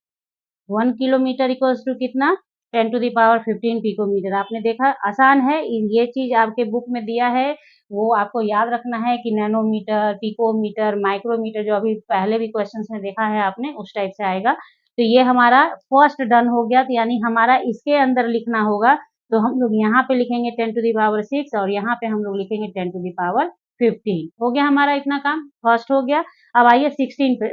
1 kilometre equals to कितना, 10 टू दी पावर 15 पिकोमीटर। आपने देखा आसान है, ये चीज आपके बुक में दिया है, वो आपको याद रखना है कि नैनोमीटर, पिकोमीटर, माइक्रोमीटर, जो अभी पहले भी क्वेश्चंस में देखा है आपने, उस टाइप से आएगा। तो ये हमारा फर्स्ट डन हो गया, तो यानी हमारा इसके अंदर लिखना होगा। तो हम लोग यहाँ पे लिखेंगे 10 टू दी पावर 6 और यहाँ पे हम लोग लिखेंगे 10 टू दी पावर 15। हो गया हमारा इतना काम, फर्स्ट हो गया। अब आइए 16 पे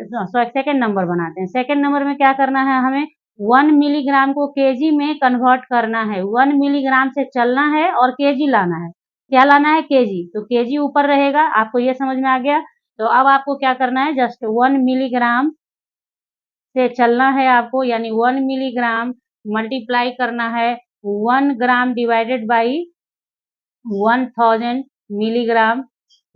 सेकेंड नंबर बनाते हैं। सेकेंड नंबर में क्या करना है हमें, 1 मिलीग्राम को केजी में कन्वर्ट करना है। 1 मिलीग्राम से चलना है और केजी लाना है। क्या लाना है, केजी। तो केजी ऊपर रहेगा, आपको ये समझ में आ गया। तो अब आपको क्या करना है, जस्ट 1 मिलीग्राम से चलना है आपको, यानी 1 मिलीग्राम मल्टीप्लाई करना है 1 ग्राम डिवाइडेड बाई 1000 मिलीग्राम,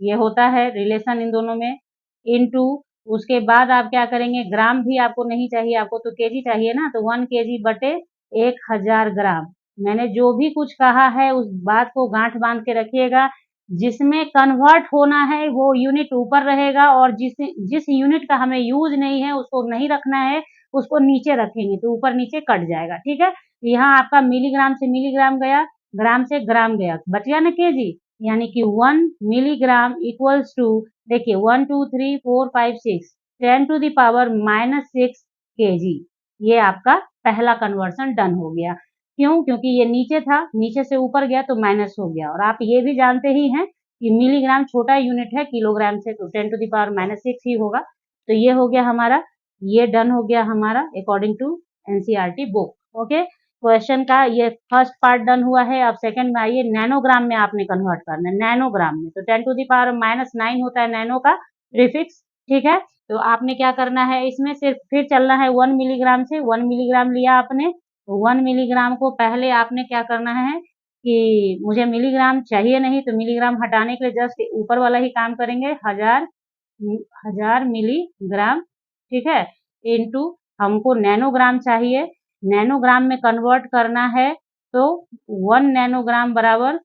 ये होता है रिलेशन इन दोनों में, इनटू उसके बाद आप क्या करेंगे, ग्राम भी आपको नहीं चाहिए, आपको तो केजी चाहिए ना, तो 1 केजी बटे 1000 ग्राम। मैंने जो भी कुछ कहा है उस बात को गांठ बांध के रखिएगा। जिसमें कन्वर्ट होना है वो यूनिट ऊपर रहेगा, और जिस जिस यूनिट का हमें यूज नहीं है उसको नहीं रखना है, उसको नीचे रखेंगे तो ऊपर नीचे कट जाएगा। ठीक है, यहाँ आपका मिलीग्राम से मिलीग्राम गया, ग्राम से ग्राम गया, बच गया ना केजी, यानी कि 1 मिलीग्राम इक्वल्स टू, देखिए 1 2 3 4 5 6, 10 टू दी पावर -6 केजी। ये आपका पहला कन्वर्सन डन हो गया। क्यों, क्योंकि ये नीचे था, नीचे से ऊपर गया तो माइनस हो गया। और आप ये भी जानते ही हैं कि मिलीग्राम छोटा यूनिट है किलोग्राम से, तो 10 टू दी पावर -6 ही होगा। तो ये हो गया हमारा, ये डन हो गया हमारा according to NCERT book. Okay, question का ये फर्स्ट पार्ट डन हुआ है। अब सेकंड में आइए, नैनोग्राम में आपने कन्वर्ट करना है। नैनोग्राम में तो 10 टू दी पावर -9 होता है नैनो का प्रीफिक्स। ठीक है, तो आपने क्या करना है, इसमें सिर्फ फिर चलना है 1 मिलीग्राम से। 1 मिलीग्राम लिया आपने, तो 1 मिलीग्राम को पहले आपने क्या करना है कि मुझे मिलीग्राम चाहिए नहीं, तो मिलीग्राम हटाने के लिए जस्ट ऊपर वाला ही काम करेंगे, हजार मिलीग्राम। ठीक है, इनटू हमको नैनोग्राम चाहिए, नैनोग्राम में कन्वर्ट करना है, तो 1 नैनोग्राम बराबर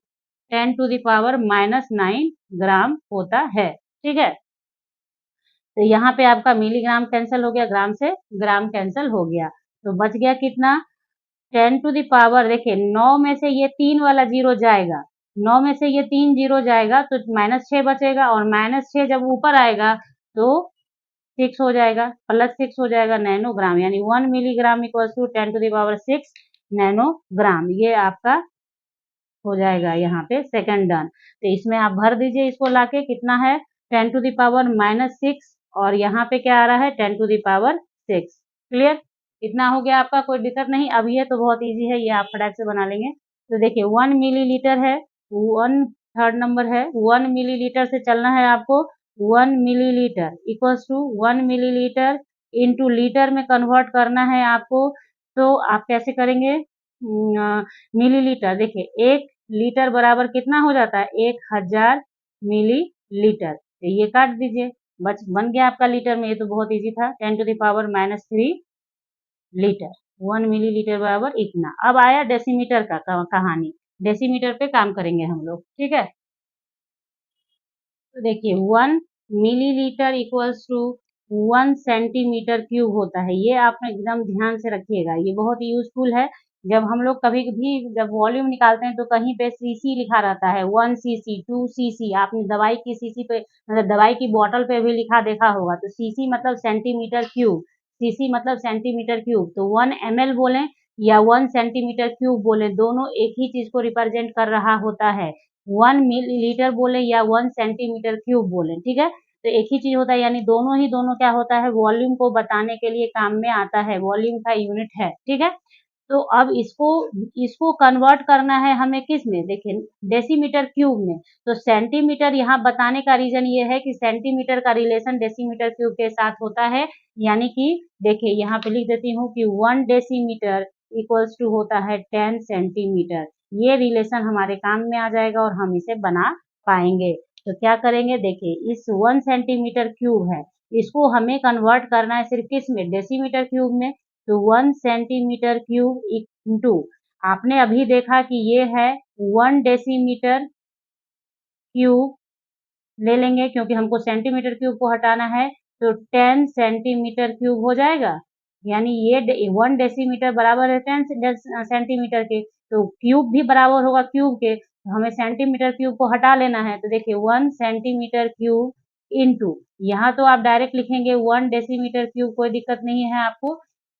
10 टू दी पावर -9 ग्राम होता है। ठीक है, तो यहाँ पे आपका मिलीग्राम कैंसिल हो गया, ग्राम से ग्राम कैंसिल हो गया, तो बच गया कितना, 10 टू दी पावर, देखिए 9 में से ये 3 वाला जीरो जाएगा, 9 में से ये 3 जीरो जाएगा तो -6 बचेगा, और -6 जब ऊपर आएगा तो 6 हो जाएगा, +6 हो जाएगा नैनोग्राम, यानी 1 milligram equals to 10 to the power 6 nanogram. ये आपका हो जाएगा यहाँ पे सेकंड डन। तो इसमें आप भर दीजिए, इसको लाके कितना है, 10 टू दी पावर -6, और यहाँ पे क्या आ रहा है, 10 टू दी पावर 6। क्लियर, इतना हो गया आपका, कोई दिक्कत नहीं। अब ये तो बहुत इजी है, ये आप फटाक से बना लेंगे। तो देखिए 1 मिलीलीटर है, 1 थर्ड नंबर है, 1 मिलीलीटर से चलना है आपको, 1 millilitre equals to 1 millilitre into litre में कन्वर्ट करना है आपको। तो आप कैसे करेंगे, मिलीलीटर, देखिए 1 लीटर बराबर कितना हो जाता है, 1000 मिलीलीटर। तो ये काट दीजिए, बन गया आपका लीटर में। ये तो बहुत इजी था, 10 to the power -3 litre, 1 millilitre बराबर इतना। अब आया डेसीमीटर का कहानी, डेसीमीटर पे काम करेंगे हम लोग। ठीक है, तो देखिए 1 millilitre equals to 1 centimetre cube होता है। ये आप एकदम ध्यान से रखिएगा, ये बहुत यूजफुल है। जब हम लोग कभी भी जब वॉल्यूम निकालते हैं तो कहीं पे सीसी लिखा रहता है, 1 सीसी 2 सीसी, आपने दवाई की सीसी पे, मतलब दवाई की बोतल पे भी लिखा देखा होगा। तो सीसी मतलब सेंटीमीटर क्यूब, सीसी मतलब सेंटीमीटर क्यूब, तो 1 ml बोलें या 1 सेंटीमीटर क्यूब बोले, दोनों एक ही चीज को रिप्रेजेंट कर रहा होता है। 1 मिलीलीटर बोले या 1 सेंटीमीटर क्यूब बोले, ठीक है, तो एक ही चीज होता है, यानी दोनों क्या होता है, वॉल्यूम को बताने के लिए काम में आता है, वॉल्यूम का यूनिट है, ठीक है। तो अब इसको इसको कन्वर्ट करना है हमें किस में, देखिए डेसीमीटर क्यूब में। तो सेंटीमीटर यहाँ बताने का रीजन ये है कि सेंटीमीटर का रिलेशन डेसीमीटर क्यूब के साथ होता है, यानी कि देखिए यहाँ पे लिख देती हूँ कि 1 डेसीमीटर इक्वल्स टू होता है 10 सेंटीमीटर। ये रिलेशन हमारे काम में आ जाएगा और हम इसे बना पाएंगे। तो क्या करेंगे, देखिए इस 1 सेंटीमीटर क्यूब है, इसको हमें कन्वर्ट करना है सिर्फ किस में, डेसीमीटर क्यूब में। तो 1 सेंटीमीटर क्यूब इंटू, आपने अभी देखा कि ये है 1 डेसीमीटर क्यूब ले लेंगे, क्योंकि हमको सेंटीमीटर क्यूब को हटाना है, तो 10 सेंटीमीटर क्यूब हो जाएगा। यानी ये 1 डेसीमीटर बराबर है 10 सेंटीमीटर के, तो क्यूब भी बराबर होगा क्यूब के, तो हमें सेंटीमीटर क्यूब को हटा लेना है। तो देखिए 1 सेंटीमीटर क्यूब इंटू, यहाँ तो आप डायरेक्ट लिखेंगे 1 डेसीमीटर क्यूब, कोई दिक्कत नहीं है आपको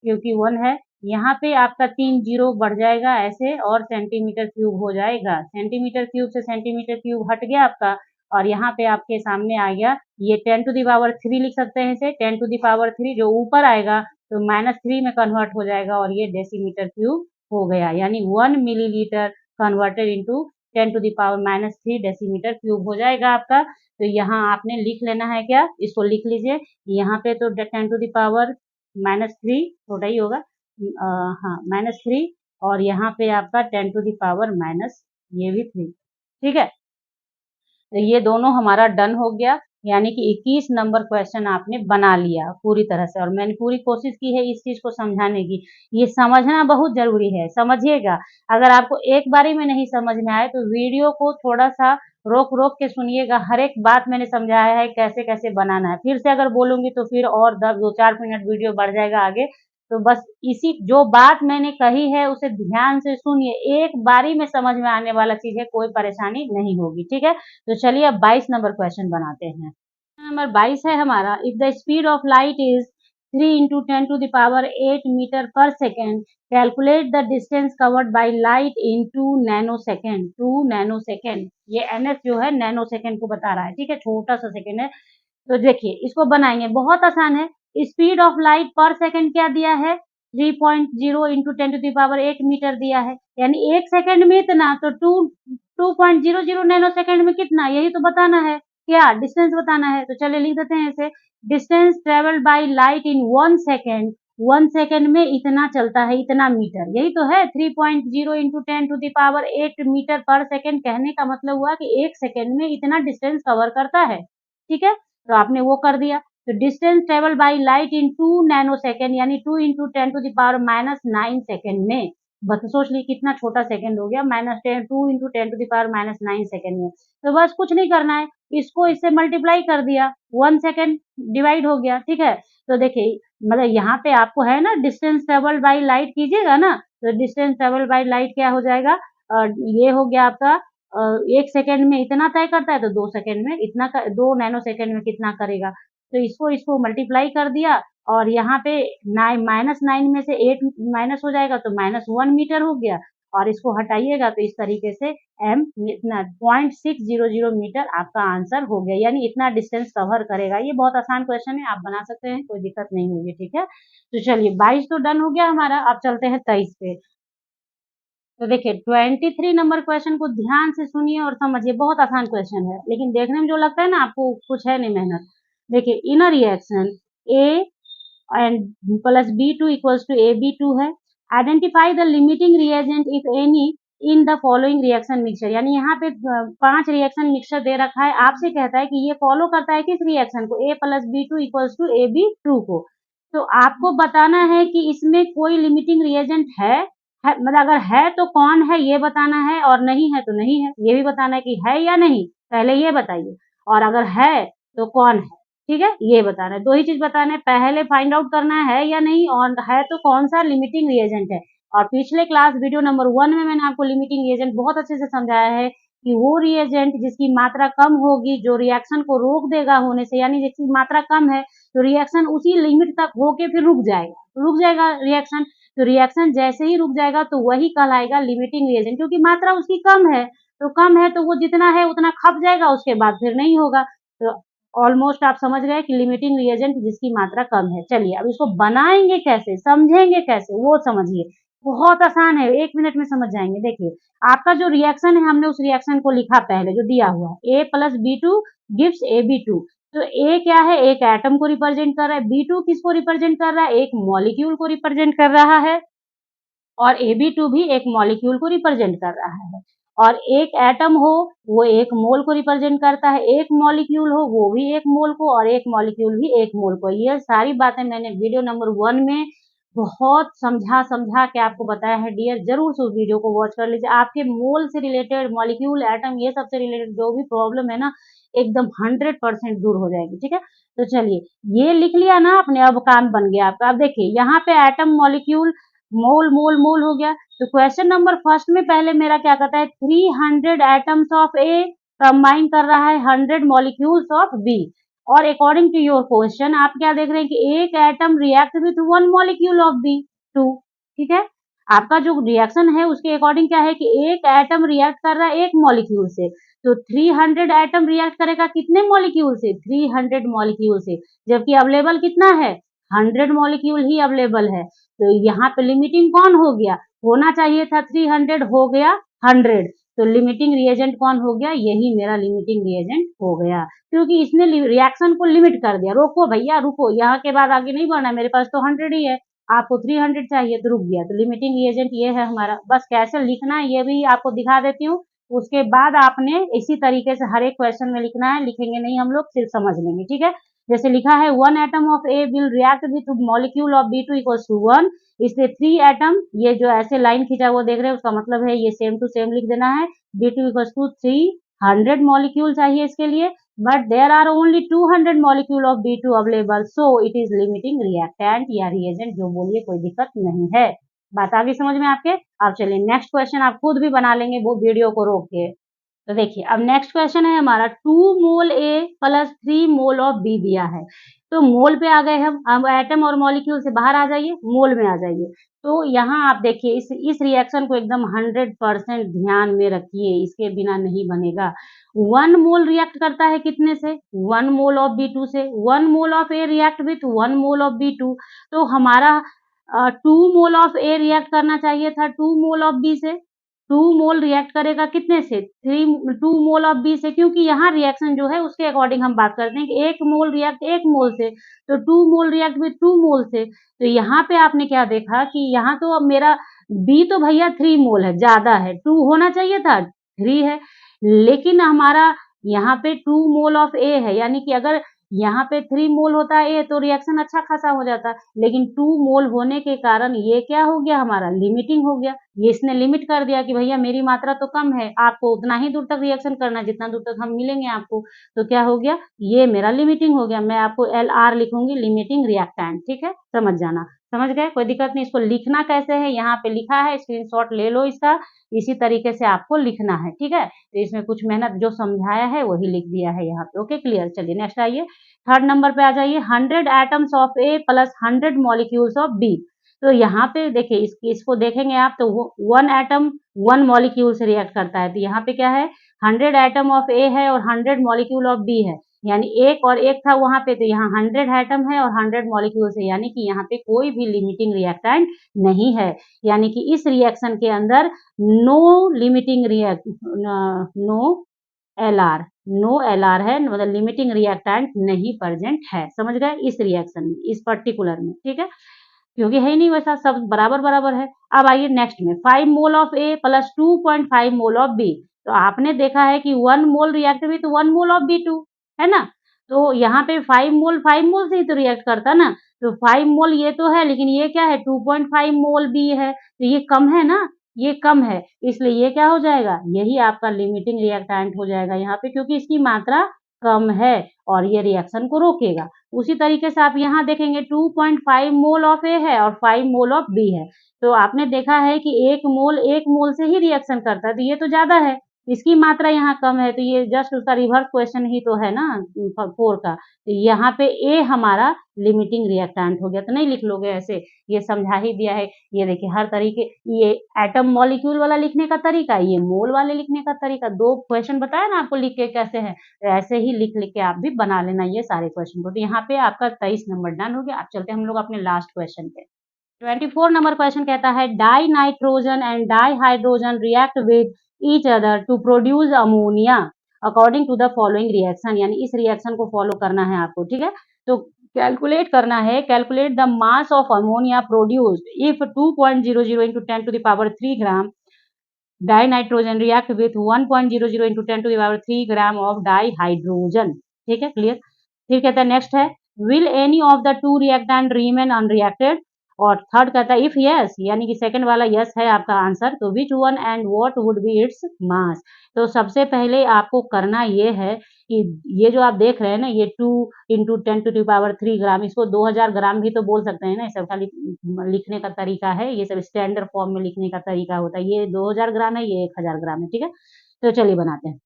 क्योंकि 1 है। यहाँ पे आपका 3 जीरो बढ़ जाएगा ऐसे और सेंटीमीटर क्यूब हो जाएगा। सेंटीमीटर क्यूब से सेंटीमीटर क्यूब हट गया आपका, और यहाँ पे आपके सामने आ गया ये 10⁻³ लिख सकते हैं इसे, 10⁻³ जो ऊपर आएगा तो -3 में कन्वर्ट हो जाएगा और ये डेसीमीटर क्यूब हो गया, यानी 1 millilitre converted into 10⁻³ decimetre cube हो जाएगा आपका। तो यहाँ आपने लिख लेना है, क्या इसको लिख लीजिए, यहाँ पे तो 10⁻³ छोटा ही होगा, हाँ -3, और यहाँ पे आपका 10⁻⁻, ये भी 3, ठीक है। तो ये दोनों हमारा डन हो गया, यानी कि 21 नंबर क्वेश्चन आपने बना लिया पूरी तरह से, और मैंने पूरी कोशिश की है इस चीज को समझाने की। ये समझना बहुत जरूरी है, समझिएगा। अगर आपको एक बारी में नहीं समझ में आए तो वीडियो को थोड़ा सा रोक रोक के सुनिएगा, हर एक बात मैंने समझाया है कैसे कैसे बनाना है। फिर से अगर बोलूंगी तो फिर और 2-4 मिनट वीडियो बढ़ जाएगा आगे। तो बस इसी जो बात मैंने कही है उसे ध्यान से सुनिए, एक बारी में समझ में आने वाला चीज है, कोई परेशानी नहीं होगी, ठीक है। तो चलिए अब 22 नंबर क्वेश्चन बनाते हैं। नंबर 22 है हमारा, if the speed of light is 3 into 10⁸ metre per second, calculate the distance covered by light in 2 nanosecond. 2 nanosecond, ये NS जो है नैनो सेकेंड को बता रहा है, ठीक है, छोटा सा सेकेंड है। तो देखिए इसको बनाएंगे, बहुत आसान है। स्पीड ऑफ लाइट पर सेकेंड क्या दिया है, 3.0 इंटू 10⁸ मीटर दिया है, यानी 1 सेकेंड में इतना, तो 2.00 नैनो सेकेंड में कितना, यही तो बताना है, क्या डिस्टेंस बताना है। तो चलिए लिख देते हैं इसे, distance travelled by light in 1 second, 1 second में इतना चलता है, इतना मीटर, यही तो है। 3.0 इंटू 10⁸ मीटर पर सेकेंड, कहने का मतलब हुआ कि 1 सेकेंड में इतना डिस्टेंस कवर करता है, ठीक है। तो आपने वो कर दिया। तो distance travel by light in 2 nano second, यानी 2 इंटू 10⁻⁹ सेकेंड में, बस सोच ली कितना छोटा सेकेंड हो गया, -2 इंटू 10⁻⁹ सेकेंड में। तो बस कुछ नहीं करना है, इसको इससे मल्टीप्लाई कर दिया, 1 सेकेंड डिवाइड हो गया, ठीक है। तो देखिए मतलब यहाँ पे आपको है ना, डिस्टेंस ट्रेवल बाय लाइट कीजिएगा ना, तो डिस्टेंस ट्रेवल बाय लाइट क्या हो जाएगा, ये हो गया आपका 1 सेकेंड में इतना तय करता है, तो 2 सेकेंड में इतना 2 नैनो सेकेंड में कितना करेगा। तो इसको मल्टीप्लाई कर दिया, और यहाँ पे -9 में से 8 माइनस हो जाएगा, तो -1 मीटर हो गया, और इसको हटाइएगा तो इस तरीके से m इतना 0.600 मीटर आपका आंसर हो गया, यानी इतना डिस्टेंस कवर करेगा। ये बहुत आसान क्वेश्चन है, आप बना सकते हैं, कोई दिक्कत नहीं होगी, ठीक है। तो चलिए 22 तो डन हो गया हमारा, अब चलते हैं 23 पे। तो देखिए 23 नंबर क्वेश्चन को ध्यान से सुनिए और समझिए, बहुत आसान क्वेश्चन है, लेकिन देखने में जो लगता है ना आपको कुछ है नहीं मेहनत। देखिए in a reaction A and plus B2 equals to AB2 है, identify the limiting reagent if any in the following reaction mixture, यानी यहाँ पे 5 रिएक्शन मिक्सचर दे रखा है, आपसे कहता है कि ये फॉलो करता है किस रिएक्शन को, A plus B2 equals to AB2 को। तो आपको बताना है कि इसमें कोई लिमिटिंग रिएजेंट है, मतलब अगर है तो कौन है ये बताना है, और नहीं है तो नहीं है, ये भी बताना है कि है या नहीं, पहले ये बताइए, और अगर है तो कौन है, ठीक है, ये बताना है। 2 ही चीज बताना है, पहले फाइंड आउट करना है या नहीं, और है तो कौन सा लिमिटिंग रिएजेंट है। और पिछले क्लास वीडियो नंबर 1 में मैंने आपको लिमिटिंग रिएजेंट बहुत अच्छे से समझाया है कि वो रिएजेंट जिसकी मात्रा कम होगी, जो रिएक्शन को रोक देगा होने से, यानी जिसकी मात्रा कम है तो रिएक्शन उसी लिमिट तक होके फिर रुक जाएगा रिएक्शन। तो रिएक्शन जैसे ही रुक जाएगा तो वही कहलाएगा लिमिटिंग रिएजेंट, क्योंकि मात्रा उसकी कम है, तो कम है तो वो जितना है उतना खप जाएगा, उसके बाद फिर नहीं होगा। तो ऑलमोस्ट आप समझ गए कि लिमिटिंग रिएजेंट जिसकी मात्रा कम है। चलिए अब इसको बनाएंगे कैसे, समझेंगे कैसे, वो समझिए। बहुत आसान है, 1 मिनट में समझ जाएंगे। देखिए आपका जो रिएक्शन है, हमने उस रिएक्शन को लिखा पहले जो दिया हुआ है, A plus B2 gives AB2। तो A क्या है, एक एटम को रिप्रेजेंट कर रहा है, B2 किसको रिप्रेजेंट कर रहा है, एक मॉलिक्यूल को रिप्रेजेंट कर रहा है, और AB2 भी एक मॉलिक्यूल को रिप्रेजेंट कर रहा है। और एक एटम हो वो एक मोल को रिप्रेजेंट करता है, एक मॉलिक्यूल हो वो भी एक मोल को, और एक मॉलिक्यूल भी एक मोल को। ये सारी बातें मैंने वीडियो नंबर 1 में बहुत समझा समझा के आपको बताया है डियर, जरूर से उस वीडियो को वॉच कर लीजिए। आपके मोल से रिलेटेड, मॉलिक्यूल, एटम ये सब से रिलेटेड जो भी प्रॉब्लम है ना, एकदम 100% दूर हो जाएगी। ठीक है, तो चलिए ये लिख लिया ना आपने, अब काम बन गया आपका। अब देखिए यहाँ पे एटम, मॉलिक्यूल, मोल मोल मोल हो गया। तो क्वेश्चन नंबर फर्स्ट में पहले मेरा क्या कहता है, 300 एटम्स ऑफ ए कंबाइन कर रहा है 100 मॉलिक्यूल्स ऑफ बी। और अकॉर्डिंग टू योर क्वेश्चन आप क्या देख रहे हैं कि एक atom react with 1 molecule of B two. ठीक है, आपका जो रिएक्शन है उसके अकॉर्डिंग क्या है कि एक एटम रिएक्ट कर रहा है एक मॉलिक्यूल से। तो 300 एटम रिएक्ट करेगा कितने मॉलिक्यूल से, 300 मॉलिक्यूल से, जबकि अवेलेबल कितना है, 100 मॉलिक्यूल ही अवेलेबल है। तो यहाँ पे लिमिटिंग कौन हो गया, होना चाहिए था 300, हो गया 100। तो लिमिटिंग रिएजेंट कौन हो गया, यही मेरा लिमिटिंग रिएजेंट हो गया, क्योंकि इसने रिएक्शन को लिमिट कर दिया। रोको भैया रुको, यहाँ के बाद आगे नहीं बढ़ना, मेरे पास तो 100 ही है, आपको 300 चाहिए तो रुक गया। तो लिमिटिंग रिएजेंट ये है हमारा। बस कैसे लिखना है ये भी आपको दिखा देती हूँ, उसके बाद आपने इसी तरीके से हर एक क्वेश्चन में लिखना है। लिखेंगे नहीं हम लोग, सिर्फ समझ लेंगे। ठीक है, जैसे लिखा है 1 atom of A will react with molecule of B2 equals to 1, इसलिए 3 एटम, ये जो ऐसे लाइन खींचा वो देख रहे हैं उसका मतलब है ये सेम टू सेम लिख देना है। B2 इक्वल्स टू 300 मॉलिक्यूल चाहिए इसके लिए, but there are only 200 molecule of B2 available, so it is limiting reactant या रिएजेंट, जो बोलिए कोई दिक्कत नहीं है। बात आ गई समझ में आपके। अब चलिए नेक्स्ट क्वेश्चन आप खुद भी बना लेंगे वो वीडियो को रोक के। तो देखिए अब नेक्स्ट क्वेश्चन है हमारा, 2 मोल ए प्लस 3 मोल ऑफ बी दिया है। तो मोल पे आ गए हम, अब एटम और मॉलिक्यूल से बाहर आ जाइए, मोल में आ जाइए। तो यहाँ आप देखिए इस रिएक्शन को एकदम 100% ध्यान में रखिए, इसके बिना नहीं बनेगा। 1 मोल रिएक्ट करता है कितने से, 1 मोल ऑफ B2 से। 1 mole of A react with 1 mole of B2, तो हमारा 2 मोल ऑफ ए रिएक्ट करना चाहिए था 2 मोल ऑफ बी से। 2 मोल रिएक्ट करेगा कितने से, 2 मोल ऑफ बी से, क्योंकि यहाँ रिएक्शन जो है उसके अकॉर्डिंग हम बात करते हैं कि 1 मोल रिएक्ट 1 मोल से, तो 2 मोल रिएक्ट विथ 2 मोल से। तो यहाँ पे आपने क्या देखा कि यहाँ तो अब मेरा बी तो भैया 3 मोल है, ज्यादा है, 2 होना चाहिए था, 3 है। लेकिन हमारा यहाँ पे 2 मोल ऑफ ए है, यानी कि अगर यहाँ पे 3 मोल होता है ए तो रिएक्शन अच्छा खासा हो जाता, लेकिन 2 मोल होने के कारण ये क्या हो गया, हमारा लिमिटिंग हो गया। ये इसने लिमिट कर दिया कि भैया मेरी मात्रा तो कम है, आपको उतना ही दूर तक रिएक्शन करना है जितना दूर तक हम मिलेंगे आपको। तो क्या हो गया, ये मेरा लिमिटिंग हो गया। मैं आपको LR लिखूंगी, लिमिटिंग रिएक्टेंट। ठीक है, समझ जाना, समझ गए, कोई दिक्कत नहीं। इसको लिखना कैसे है, यहाँ पे लिखा है, स्क्रीनशॉट ले लो इसका, इसी तरीके से आपको लिखना है। ठीक है, तो इसमें कुछ मेहनत जो समझाया है वही लिख दिया है यहाँ पे। ओके क्लियर, चलिए नेक्स्ट आइए, थर्ड नंबर पे आ जाइए, 100 atoms of A plus 100 molecules of B. तो यहाँ पे देखिए इसको देखेंगे आप तो 1 एटम 1 मॉलिक्यूल से रिएक्ट करता है, तो यहाँ पे क्या है, 100 एटम ऑफ ए है और 100 मॉलिक्यूल ऑफ बी है, यानी एक और एक था वहां पे, तो यहाँ 100 एटम है और 100 मॉलिक्यूल्स है, यानी कि यहाँ पे कोई भी लिमिटिंग रिएक्टेंट नहीं है। यानी कि इस रिएक्शन के अंदर no limiting no LR, no LR है, मतलब लिमिटिंग रिएक्टेंट नहीं प्रेजेंट है। समझ गए, इस रिएक्शन में, इस पर्टिकुलर में। ठीक है, क्योंकि है ही नहीं, वैसा सब बराबर बराबर है। अब आइए नेक्स्ट में, 5 mole of A plus 2.5 mole of B. तो आपने देखा है कि 1 mole react with 1 mole of B2 है ना, तो यहाँ पे 5 मोल से ही तो रिएक्ट करता ना। तो 5 मोल ये तो है, लेकिन ये क्या है, 2.5 मोल बी है, तो ये कम है ना, ये कम है, इसलिए ये क्या हो जाएगा, यही आपका लिमिटिंग रिएक्टेंट हो जाएगा यहाँ पे, क्योंकि इसकी मात्रा कम है और ये रिएक्शन को रोकेगा। उसी तरीके से आप यहाँ देखेंगे 2.5 मोल ऑफ ए है और 5 मोल ऑफ बी है, तो आपने देखा है कि 1 मोल से ही रिएक्शन करता है, तो ये तो ज्यादा है, इसकी मात्रा यहाँ कम है, तो ये जस्ट उसका रिवर्स क्वेश्चन ही तो है ना 4 का। तो यहाँ पे ए हमारा लिमिटिंग रिएक्टेंट हो गया, तो नहीं लिख लोगे ऐसे, ये समझा ही दिया है। ये देखिए हर तरीके, ये एटम मॉलिक्यूल वाला लिखने का तरीका, ये मोल वाले लिखने का तरीका, 2 क्वेश्चन बताया ना आपको लिख के कैसे है, तो ऐसे ही लिख के आप भी बना लेना ये सारे क्वेश्चन को। तो यहाँ पे आपका 23 नंबर डन हो गया। अब चलते हैं हम लोग अपने लास्ट क्वेश्चन पे। 24 नंबर क्वेश्चन कहता है dinitrogen and dihydrogen react with each other to produce ammonia according to the following reaction, यानी इस रिएक्शन को फॉलो करना है आपको, ठीक है। तो कैलकुलेट करना है, calculate the mass of ammonia produced if 2.00 into 10 to the power 3 gram die nitrogen react with 1.00 into 10 to the power 3 gram of di hydrogen, ठीक है, क्लियर। फिर कहता है नेक्स्ट है will any of the two reactant Riemann unreacted, और third कहता है if yes, यानी कि सेकंड वाला यस है आपका आंसर, तो विच one and what would be its mass. तो सबसे पहले आपको करना ये है कि ये जो आप देख रहे हैं ना, ये 2 into 10 to the power 3 ग्राम, इसको 2000 ग्राम भी तो बोल सकते हैं ना, सब खाली लिखने का तरीका है, ये सब स्टैंडर्ड फॉर्म में लिखने का तरीका होता है। ये 2000 ग्राम है, ये 1000 ग्राम है, ठीक है। तो चलिए बनाते हैं।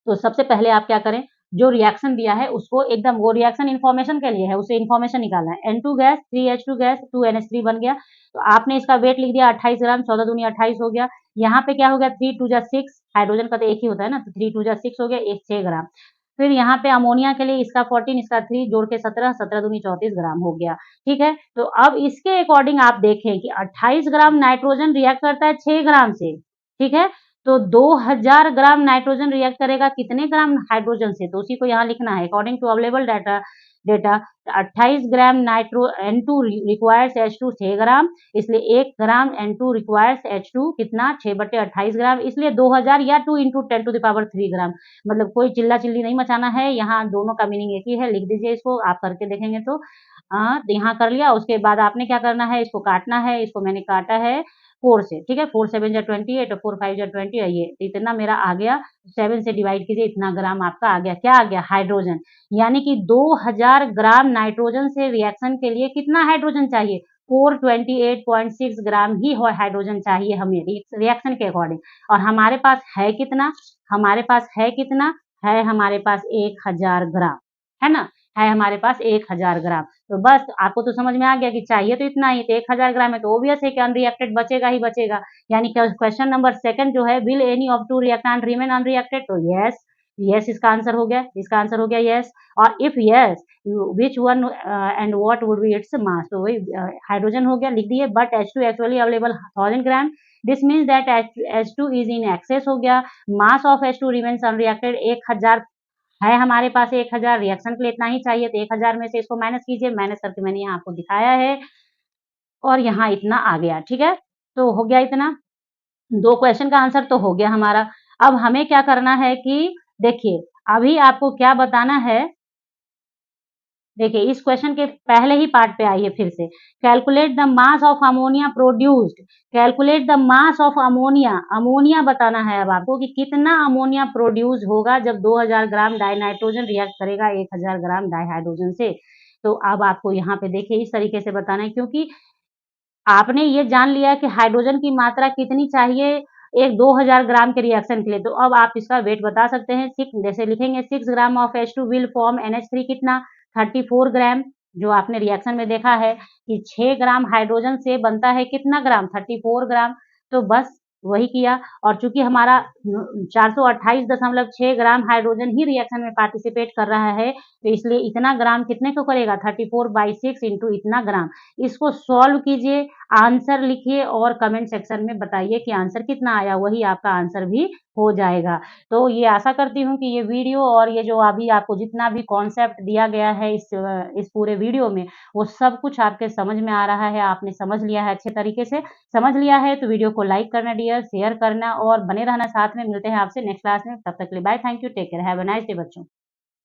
तो सबसे पहले आप क्या करें, जो रिएक्शन दिया है उसको एकदम, वो रिएक्शन इन्फॉर्मेशन के लिए है, उसे इन्फॉर्मेशन निकालना है। N2 gas 3H2 gas 2NH3 बन गया, तो आपने इसका वेट लिख दिया 28 ग्राम, 14 दूनी 28 हो गया। यहाँ पे क्या हो गया 3 2 जा 6, हाइड्रोजन का तो एक ही होता है ना, तो 3 2 जा 6 हो गया, एक 6 ग्राम। फिर यहाँ पे अमोनिया के लिए इसका 14, इसका 3 जोड़ के 17, 17 दूनी 34 ग्राम हो गया, ठीक है। तो अब इसके अकॉर्डिंग आप देखें कि 28 ग्राम नाइट्रोजन रिएक्ट करता है 6 ग्राम से, ठीक है। तो 2000 ग्राम नाइट्रोजन रिएक्ट करेगा कितने ग्राम हाइड्रोजन से, तो उसी को यहाँ लिखना है according to available data data 28 gram nitro N2 requires H2 6 gram, इसलिए 1 ग्राम N2 रिक्वायर्स H2 कितना 6/28 ग्राम, इसलिए 2000 या 2 into 10 to the power 3 ग्राम। मतलब कोई चिल्ला चिल्ली नहीं मचाना है, यहाँ दोनों का मीनिंग एक ही है, लिख दीजिए इसको, आप करके देखेंगे तो यहाँ कर लिया। उसके बाद आपने क्या करना है, इसको काटना है, इसको मैंने काटा है 4 से, ठीक है। 4 7 जा 28 और 4 5 जा 20, ये इतना मेरा आ गया। 7 से डिवाइड कीजिए, इतना ग्राम आपका आ गया। क्या आ गया, हाइड्रोजन, यानी कि 2000 ग्राम नाइट्रोजन से रिएक्शन के लिए कितना हाइड्रोजन चाहिए, 428.6 ग्राम ही हाइड्रोजन चाहिए हमें रिएक्शन के अकॉर्डिंग। और हमारे पास है कितना, हमारे पास है कितना है, हमारे पास 1000 ग्राम है ना, है हमारे पास 1000 ग्राम। तो बस आपको तो समझ में आ गया कि चाहिए तो इतना ही, तो 1000 ग्राम है, तो ऑब्वियस है कि अनरिएक्टेड बचेगा ही बचेगा। यानी क्वेश्चन नंबर सेकंड जो है will any of two reactant remain unreacted, तो यस, यस इसका आंसर हो गया, इसका आंसर हो गया यस। और if yes which one and what would be its mass, तो वही हाइड्रोजन हो गया, लिख दिए। But H2 actually available 1000 gram, this means that H2 is in excess हो गया। Mass of H2 remains unreacted 1000 है हमारे पास, 1000 रिएक्शन के लिए इतना ही चाहिए, तो 1000 में से इसको माइनस कीजिए, माइनस करके मैंने यहाँ आपको दिखाया है, और यहाँ इतना आ गया, ठीक है। तो हो गया इतना, 2 क्वेश्चन का आंसर तो हो गया हमारा। अब हमें क्या करना है कि देखिए, अभी आपको क्या बताना है, देखिए इस क्वेश्चन के पहले ही पार्ट पे आइए फिर से। Calculate the mass of ammonia produced, calculate the mass of ammonia, ammonia बताना है अब आपको कि कितना अमोनिया प्रोड्यूस होगा जब 2000 ग्राम डाई नाइट्रोजन रिएक्ट करेगा 1000 ग्राम डाई हाइड्रोजन से। तो अब आपको यहाँ पे देखिए इस तरीके से बताना है, क्योंकि आपने ये जान लिया कि हाइड्रोजन की मात्रा कितनी चाहिए एक 2000 ग्राम के रिएक्शन के लिए, तो अब आप इसका वेट बता सकते हैं। जैसे लिखेंगे 6 gram of H2 will form NH3 कितना 34 ग्राम, जो आपने रिएक्शन में देखा है कि 6 ग्राम हाइड्रोजन से बनता है कितना ग्राम 34 ग्राम, तो बस वही किया। और चूंकि हमारा 428.6 ग्राम हाइड्रोजन ही रिएक्शन में पार्टिसिपेट कर रहा है, तो इसलिए इतना ग्राम कितने को करेगा 34/6 इंटू इतना ग्राम। इसको सॉल्व कीजिए, आंसर लिखिए और कमेंट सेक्शन में बताइए कि आंसर कितना आया, वही आपका आंसर भी हो जाएगा। तो ये आशा करती हूँ कि ये वीडियो और ये जो अभी आपको जितना भी कॉन्सेप्ट दिया गया है इस पूरे वीडियो में, वो सब कुछ आपके समझ में आ रहा है, आपने समझ लिया है, अच्छे तरीके से समझ लिया है। तो वीडियो को लाइक करना डियर, शेयर करना और बने रहना साथ में। मिलते हैं आपसे नेक्स्ट क्लास में, तब तक के लिए bye, thank you, take care, have a nice day बच्चों।